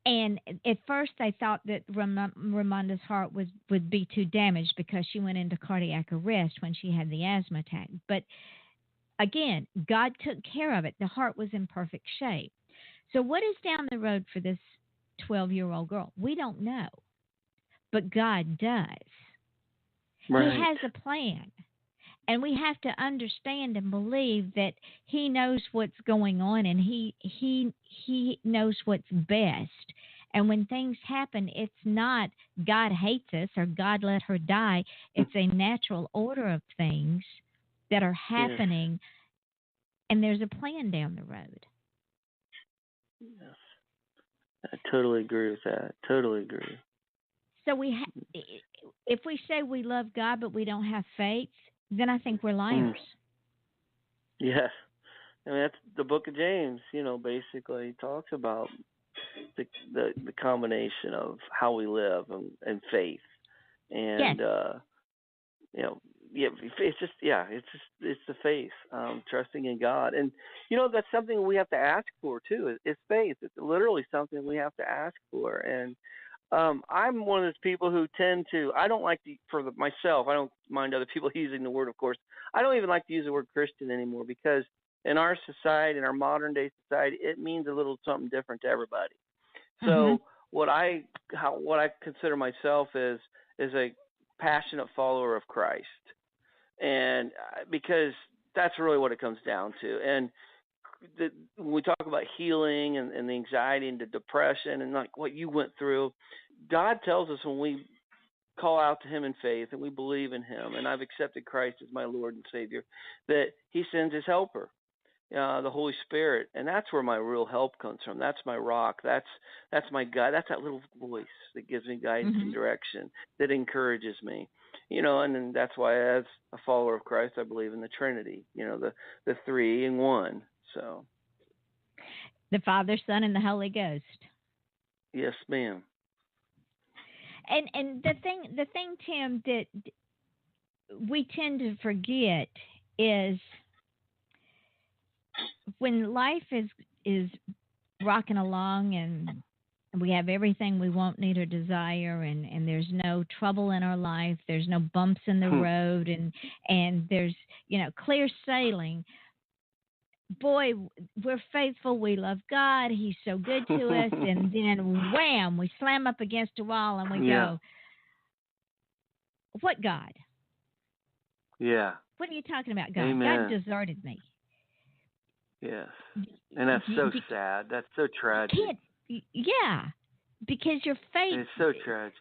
And at first they thought that Ramonda's heart would be too damaged because she went into cardiac arrest when she had the asthma attack. But again, God took care of it. The heart was in perfect shape. So what is down the road for this 12-year-old girl? We don't know. But God does. Right. He has a plan. And we have to understand and believe that He knows what's going on, and He knows what's best. And when things happen, it's not God hates us or God let her die. It's a natural order of things that are happening, and there's a plan down the road. Yes. I totally agree with that. Totally agree. So if we say we love God but we don't have faith, then I think we're liars. Yes. I mean, that's the book of James, basically talks about the combination of how we live and faith. And, it's the faith, trusting in God, and that's something we have to ask for too. Is faith. It's literally something we have to ask for, and I'm one of those people who tend to. I don't like to, myself. I don't mind other people using the word, of course. I don't even like to use the word Christian anymore because in our society, in our modern day society, it means a little something different to everybody. So what I consider myself is a passionate follower of Christ, and because that's really what it comes down to. And when we talk about healing and the anxiety and the depression and like what you went through, God tells us when we call out to Him in faith and we believe in Him, and I've accepted Christ as my Lord and Savior, that He sends His helper, the Holy Spirit, and that's where my real help comes from. That's my rock. That's my guide. That's that little voice that gives me guidance and direction, that encourages me. And then that's why, as a follower of Christ, I believe in the Trinity. The three in one. So, the Father, Son, and the Holy Ghost. Yes, ma'am. And the thing, Tim, that we tend to forget is when life is rocking along and we have everything we want, need, or desire, and there's no trouble in our life, there's no bumps in the road, and there's clear sailing. Boy, we're faithful. We love God. He's so good to us. And then, wham, we slam up against a wall and we go, what God? Yeah. What are you talking about, God? Amen. God deserted me. Yes. And that's so sad. That's so tragic. Yeah, because your faith. It's so tragic.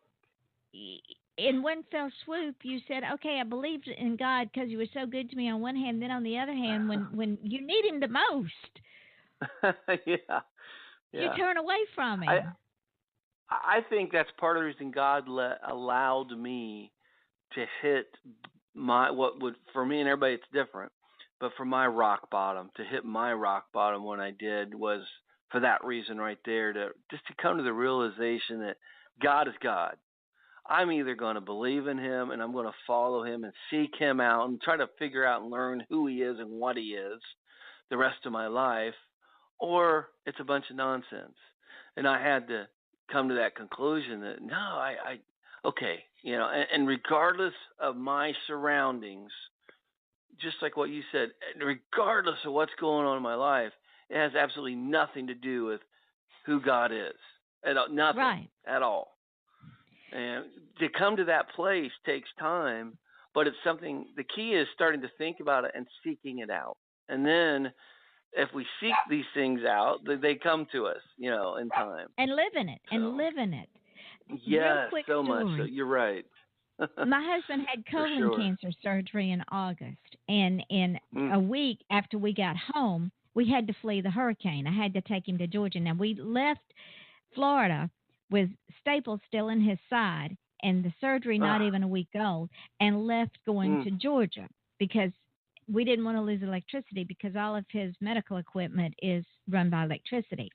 In one fell swoop, you said, okay, I believed in God because He was so good to me on one hand. Then on the other hand, when you need Him the most, you turn away from Him. I think that's part of the reason God allowed me to hit for me and everybody it's different, but for my rock bottom, to hit my rock bottom when I did was for that reason right there, to come to the realization that God is God. I'm either going to believe in Him and I'm going to follow Him and seek Him out and try to figure out and learn who He is and what He is the rest of my life, or it's a bunch of nonsense. And I had to come to that conclusion that okay, and regardless of my surroundings, just like what you said, regardless of what's going on in my life, it has absolutely nothing to do with who God is. Nothing at all. And to come to that place takes time, but it's something, the key is starting to think about it and seeking it out. And then if we seek these things out, they come to us, in time. And live in it, Yes, so story. much so. You're right. My husband had colon cancer surgery in August, and in a week after we got home, we had to flee the hurricane. I had to take him to Georgia. Now, we left Florida with staples still in his side and the surgery not even a week old, and left going to Georgia because we didn't want to lose electricity because all of his medical equipment is run by electricity.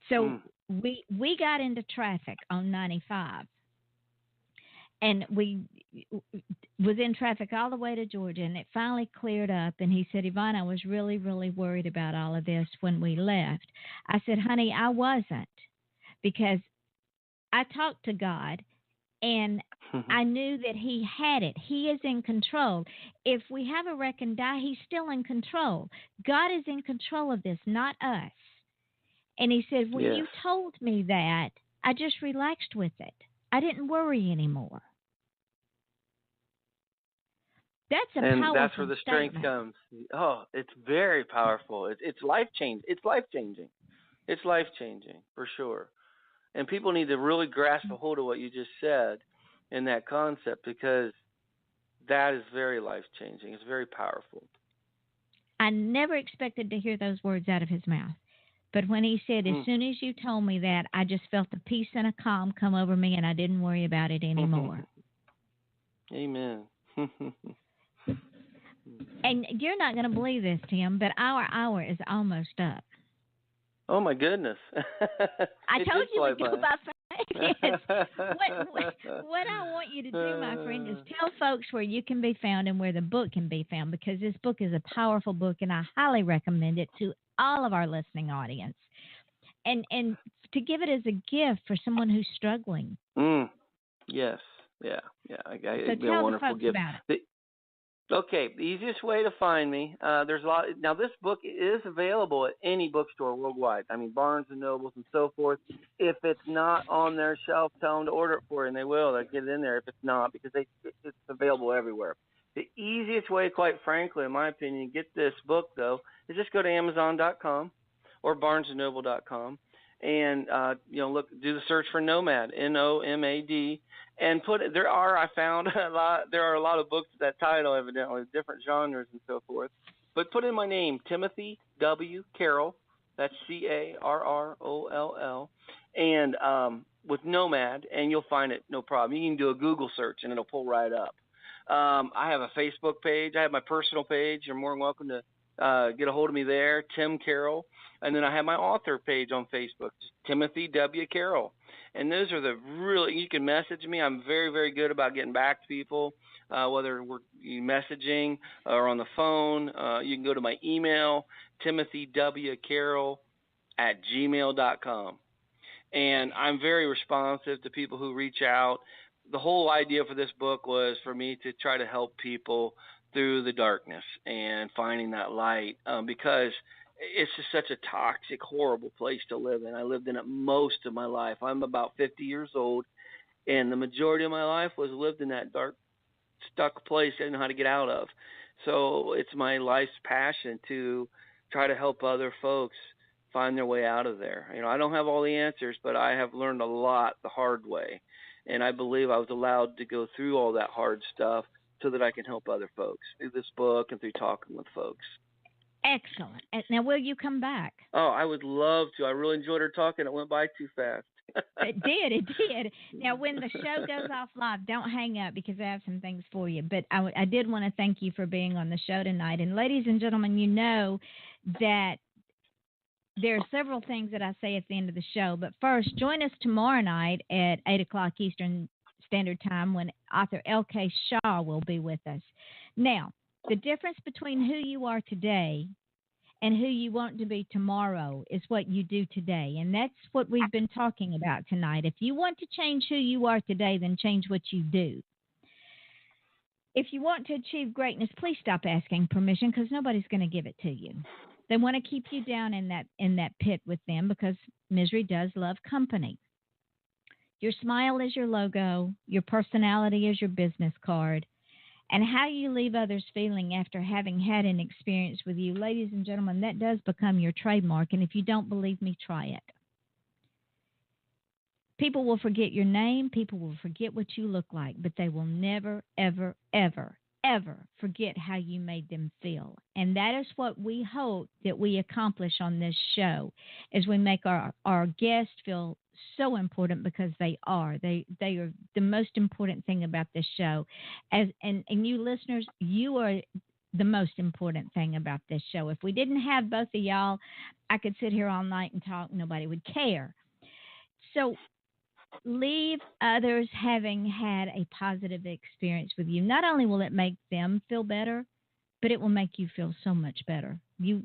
So we got into traffic on 95, and we was in traffic all the way to Georgia, and it finally cleared up. And he said, Yvonne, I was really, really worried about all of this when we left. I said, honey, I wasn't, because I talked to God, and I knew that He had it. He is in control. If we have a wreck and die, He's still in control. God is in control of this, not us. And he said, when you told me that, I just relaxed with it. I didn't worry anymore. That's a powerful And that's where the strength statement. comes. Oh, it's very powerful. It's life-changing. It's life-changing. It's life-changing, for sure. And people need to really grasp a hold of what you just said in that concept, because that is very life-changing. It's very powerful. I never expected to hear those words out of his mouth. But when he said, as soon as you told me that, I just felt the peace and a calm come over me, and I didn't worry about it anymore. Amen. And you're not going to believe this, Tim, but our hour is almost up. Oh, my goodness. I told you we'd go by fast. Yes. What I want you to do, my friend, is tell folks where you can be found and where the book can be found, because this book is a powerful book, and I highly recommend it to all of our listening audience. And to give it as a gift for someone who's struggling. Yes. Yeah. So It'd be a tell the wonderful folks gift. about it. Okay, the easiest way to find me, there's a lot. Now, this book is available at any bookstore worldwide. I mean, Barnes and Nobles and so forth. If it's not on their shelf, tell them to order it for you, and they will. They'll get it in there if it's not, because it's available everywhere. The easiest way, quite frankly, in my opinion, to get this book, though, is just go to Amazon.com or BarnesandNoble.com and look, do the search for Nomad, NOMAD, and put it. There are a lot of books with that title, evidently, different genres and so forth. But put in my name, Timothy W. Carroll. That's Carroll, and with Nomad, and you'll find it, no problem. You can do a Google search and it'll pull right up. I have a Facebook page. I have my personal page. You're more than welcome to get a hold of me there, Tim Carroll. And then I have my author page on Facebook, Timothy W. Carroll. And those are you can message me. I'm very, very good about getting back to people, whether we're messaging or on the phone. You can go to my email, timothy.w.carroll@gmail.com. And I'm very responsive to people who reach out. The whole idea for this book was for me to try to help people through the darkness and finding that light, because it's just such a toxic, horrible place to live in. I lived in it most of my life. I'm about 50 years old, and the majority of my life was lived in that dark, stuck place I didn't know how to get out of. So it's my life's passion to try to help other folks find their way out of there. I don't have all the answers, but I have learned a lot the hard way, and I believe I was allowed to go through all that hard stuff so that I can help other folks through this book and through talking with folks. Excellent. Now, will you come back? Oh, I would love to. I really enjoyed her talking. It went by too fast. It did. Now, when the show goes off live, don't hang up, because I have some things for you. But I did want to thank you for being on the show tonight. And ladies and gentlemen, you know that there are several things that I say at the end of the show. But first, join us tomorrow night at 8 o'clock Eastern Standard Time when author L.K. Shaw will be with us. Now, the difference between who you are today and who you want to be tomorrow is what you do today. And that's what we've been talking about tonight. If you want to change who you are today, then change what you do. If you want to achieve greatness, please stop asking permission, because nobody's going to give it to you. They want to keep you down in that pit with them, because misery does love company. Your smile is your logo. Your personality is your business card. And how you leave others feeling after having had an experience with you, ladies and gentlemen, that does become your trademark. And if you don't believe me, try it. People will forget your name. People will forget what you look like. But they will never, ever, ever, ever forget how you made them feel. And that is what we hope that we accomplish on this show, is we make our guests feel so important, because they are. They are the most important thing about this show. And you listeners, you are the most important thing about this show. If we didn't have both of y'all, I could sit here all night and talk. Nobody would care. So leave others having had a positive experience with you. Not only will it make them feel better, but it will make you feel so much better. You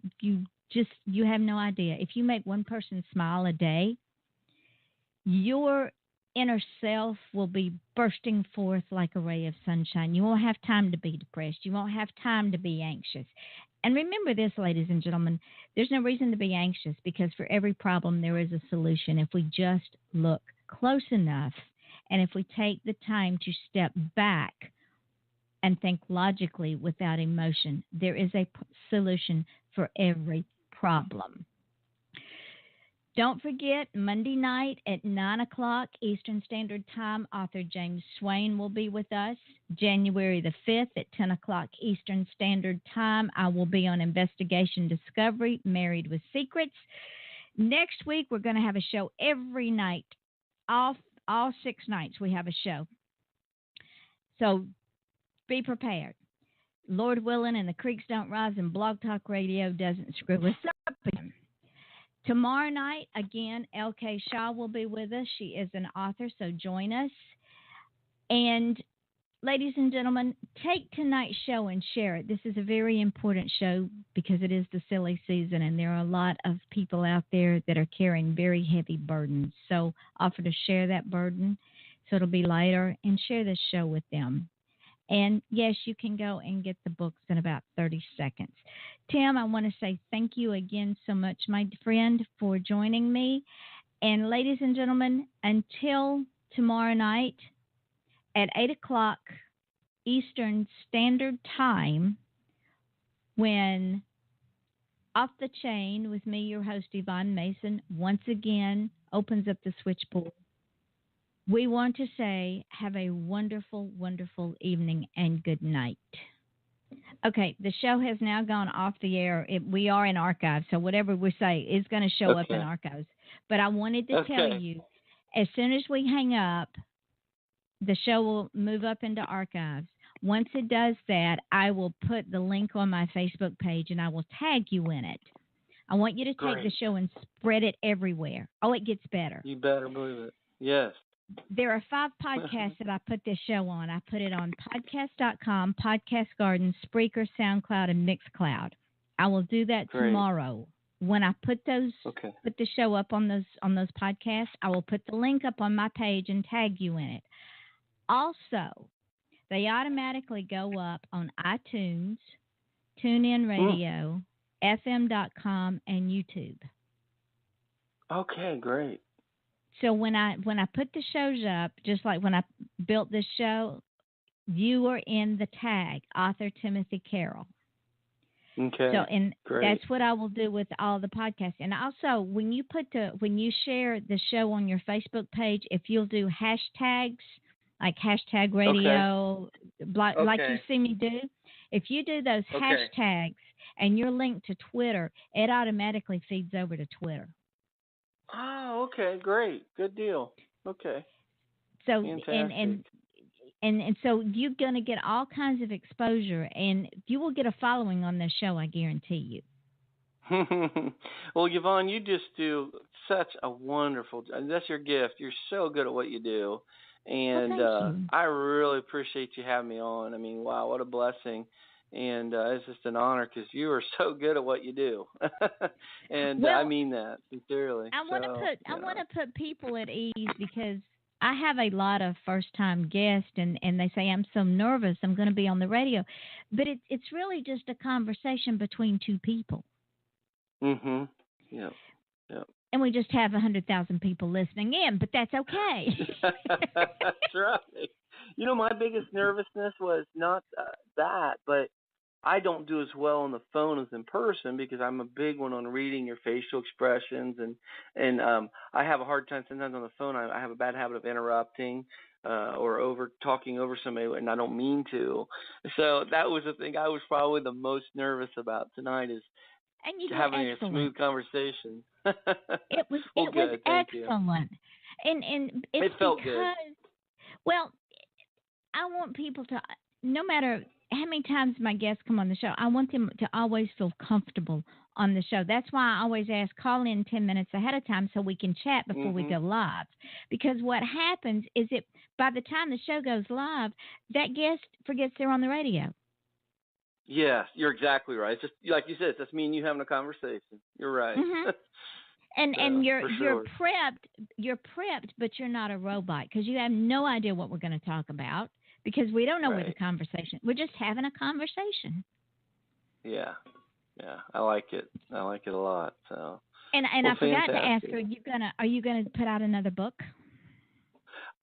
have no idea. If you make one person smile a day, your inner self will be bursting forth like a ray of sunshine. You won't have time to be depressed. You won't have time to be anxious. And remember this, ladies and gentlemen, there's no reason to be anxious, because for every problem there is a solution if we just look close enough, and if we take the time to step back and think logically without emotion. There is a solution for every problem. Don't forget, Monday night at 9 o'clock Eastern Standard Time, author James Swain will be with us. January the 5th at 10 o'clock Eastern Standard Time, I will be on Investigation Discovery, Married with Secrets. Next week, we're going to have a show every night. All 6 nights we have a show. So be prepared. Lord willing, and the creeks don't rise, and Blog Talk Radio doesn't screw us up again. Tomorrow night, again, L.K. Shaw will be with us. She is an author, so join us. And ladies and gentlemen, take tonight's show and share it. This is a very important show because it is the silly season, and there are a lot of people out there that are carrying very heavy burdens. So offer to share that burden so it'll be lighter, and share this show with them. And yes, you can go and get the books in about 30 seconds. Tim, I want to say thank you again so much, my friend, for joining me. And ladies and gentlemen, until tomorrow night at 8 o'clock Eastern Standard Time, when Off the Chain with me, your host, Yvonne Mason, once again opens up the switchboard, we want to say have a wonderful, wonderful evening and good night. Okay, the show has now gone off the air. We are in archives, so whatever we say is going to show up in archives. But I wanted to tell you, as soon as we hang up, the show will move up into archives. Once it does that, I will put the link on my Facebook page, and I will tag you in it. I want you to take the show and spread it everywhere. Oh, it gets better. You better believe it. Yes. There are 5 podcasts that I put this show on. I put it on podcast.com, Podcast Garden, Spreaker, SoundCloud, and Mixcloud. I will do that tomorrow. When I put the show up on those podcasts, I will put the link up on my page and tag you in it. Also, they automatically go up on iTunes, TuneIn Radio, FM.com, and YouTube. Okay, great. So when I put the shows up, just like when I built this show, you are in the tag, author Timothy Carroll. Okay. So that's what I will do with all the podcasts. And also, when you share the show on your Facebook page, if you'll do hashtags like hashtag radio, like you see me do, if you do those hashtags and you're linked to Twitter, it automatically feeds over to Twitter. Oh, okay, great, good deal. Okay. So fantastic. and so you're going to get all kinds of exposure, and you will get a following on this show, I guarantee you. Well, Yvonne, you just do such a wonderful. That's your gift. You're so good at what you do, and I really appreciate you having me on. I mean, wow, what a blessing. And it's just an honor because you are so good at what you do, and I mean that sincerely. I want to put people at ease because I have a lot of first-time guests, and they say I'm so nervous I'm going to be on the radio, but it's really just a conversation between two people. Mhm. Yeah. Yeah. And we just have 100,000 people listening in, but that's okay. That's right. You know, my biggest nervousness was not that, but I don't do as well on the phone as in person because I'm a big one on reading your facial expressions, and I have a hard time sometimes on the phone. I have a bad habit of interrupting or talking over somebody, and I don't mean to. So that was the thing I was probably the most nervous about tonight is having a smooth conversation. It was excellent, and it felt good. Well, I want people to, no matter how many times my guests come on the show, I want them to always feel comfortable on the show. That's why I always ask, call in 10 minutes ahead of time so we can chat before we go live. Because what happens is by the time the show goes live, that guest forgets they're on the radio. Yes, you're exactly right. It's just like you said, it's just me and you having a conversation. You're right. Mm-hmm. And you're prepped, but you're not a robot because you have no idea what we're going to talk about. Because we don't know where the conversation. We're just having a conversation. Yeah, I like it. I like it a lot. So. And I forgot to ask, are you gonna put out another book?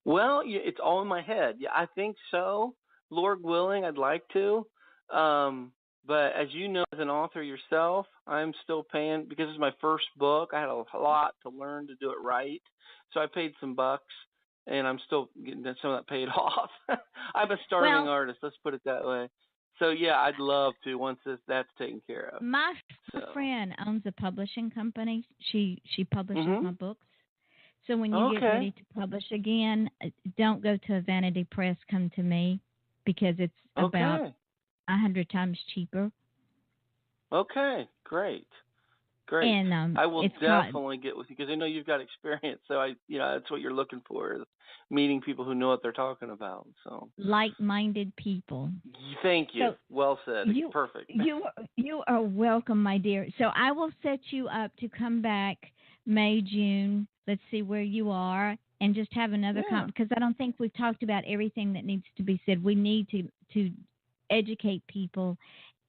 Well, it's all in my head. Yeah, I think so. Lord willing, I'd like to. But as you know, as an author yourself, I'm still paying because it's my first book. I had a lot to learn to do it right, so I paid some bucks. And I'm still getting some of that paid off. I'm a starving artist, let's put it that way. So, yeah, I'd love to once that's taken care of. My friend owns a publishing company. She publishes my books. So when you get ready to publish again, don't go to a vanity press. Come to me because it's about 100 times cheaper. Okay, great. Great. And I will it's definitely get with you because I know you've got experience. So that's what you're looking for, is meeting people who know what they're talking about. So like-minded people. Thank you. So well said. Perfect. You are welcome, my dear. So I will set you up to come back May, June. Let's see where you are, and just have another because I don't think we've talked about everything that needs to be said. We need to educate people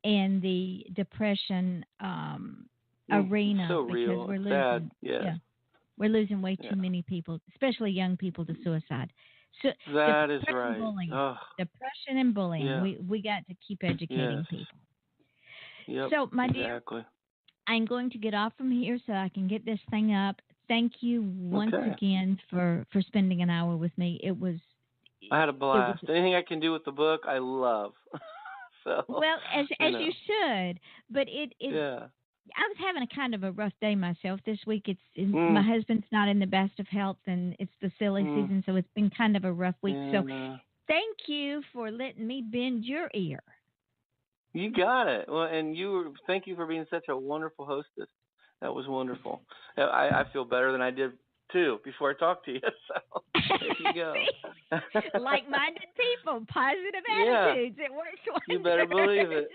in the depression arena, so because real. we're losing. Sad. We're losing way too many people, especially young people, to suicide. So that is right. Bullying, depression and bullying. Yeah. We got to keep educating people. Yep. So, my dear, exactly. I'm going to get off from here so I can get this thing up. Thank you once again for spending an hour with me. I had a blast. Anything I can do with the book, I love. So, well, as you should, but I was having a kind of a rough day myself this week. My husband's not in the best of health, and it's the silly season, so it's been kind of a rough week. So thank you for letting me bend your ear. You got it. Well, and thank you for being such a wonderful hostess. That was wonderful. I feel better than I did too before I talked to you. So there you go. Like-minded people, positive attitudes. It works wonders. You better believe it.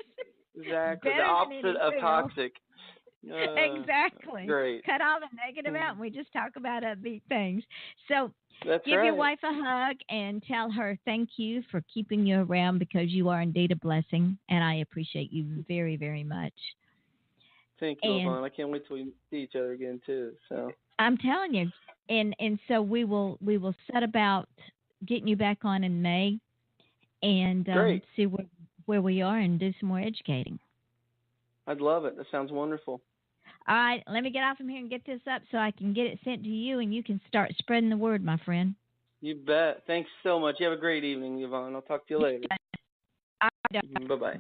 Exactly. The opposite of toxic. Exactly. Great. Cut all the negative out, and we just talk about upbeat things. So That's give right. your wife a hug and tell her thank you for keeping you around, because you are indeed a blessing, and I appreciate you very, very much. Thank you, Yvonne. I can't wait till we see each other again too. So I'm telling you, and so we will set about getting you back on in May, and see where we are and do some more educating. I'd love it. That sounds wonderful. All right, let me get off from here and get this up so I can get it sent to you, and you can start spreading the word, my friend. You bet. Thanks so much. You have a great evening, Yvonne. I'll talk to you later. Bye-bye.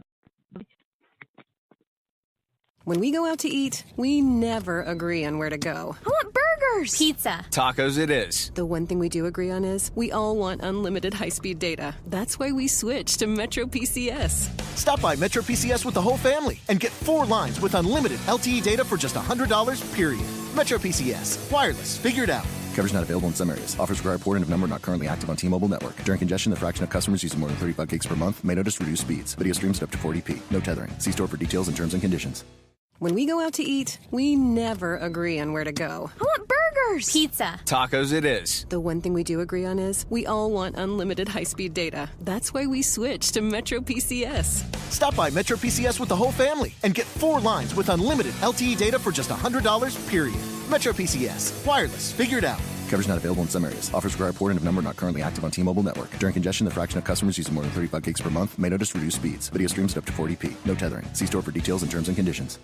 When we go out to eat, we never agree on where to go. I want burgers. Pizza. Tacos it is. The one thing we do agree on is we all want unlimited high-speed data. That's why we switched to Metro PCS. Stop by Metro PCS with the whole family and get 4 lines with unlimited LTE data for just $100, period. Metro PCS. Wireless. Figured out. Coverage not available in some areas. Offers require port-in of number not currently active on T-Mobile network. During congestion, the fraction of customers using more than 35 gigs per month may notice reduced speeds. Video streams at up to 40p. No tethering. See store for details and terms and conditions. When we go out to eat, we never agree on where to go. I want burgers. Pizza. Tacos it is. The one thing we do agree on is we all want unlimited high-speed data. That's why we switched to Metro PCS. Stop by Metro PCS with the whole family and get 4 lines with unlimited LTE data for just $100, period. Metro PCS. Wireless. Figured out. Coverage not available in some areas. Offers require port-in of number not currently active on T-Mobile network. During congestion, the fraction of customers using more than 35 gigs per month may notice reduced speeds. Video streams at up to 40p. No tethering. See store for details and terms and conditions.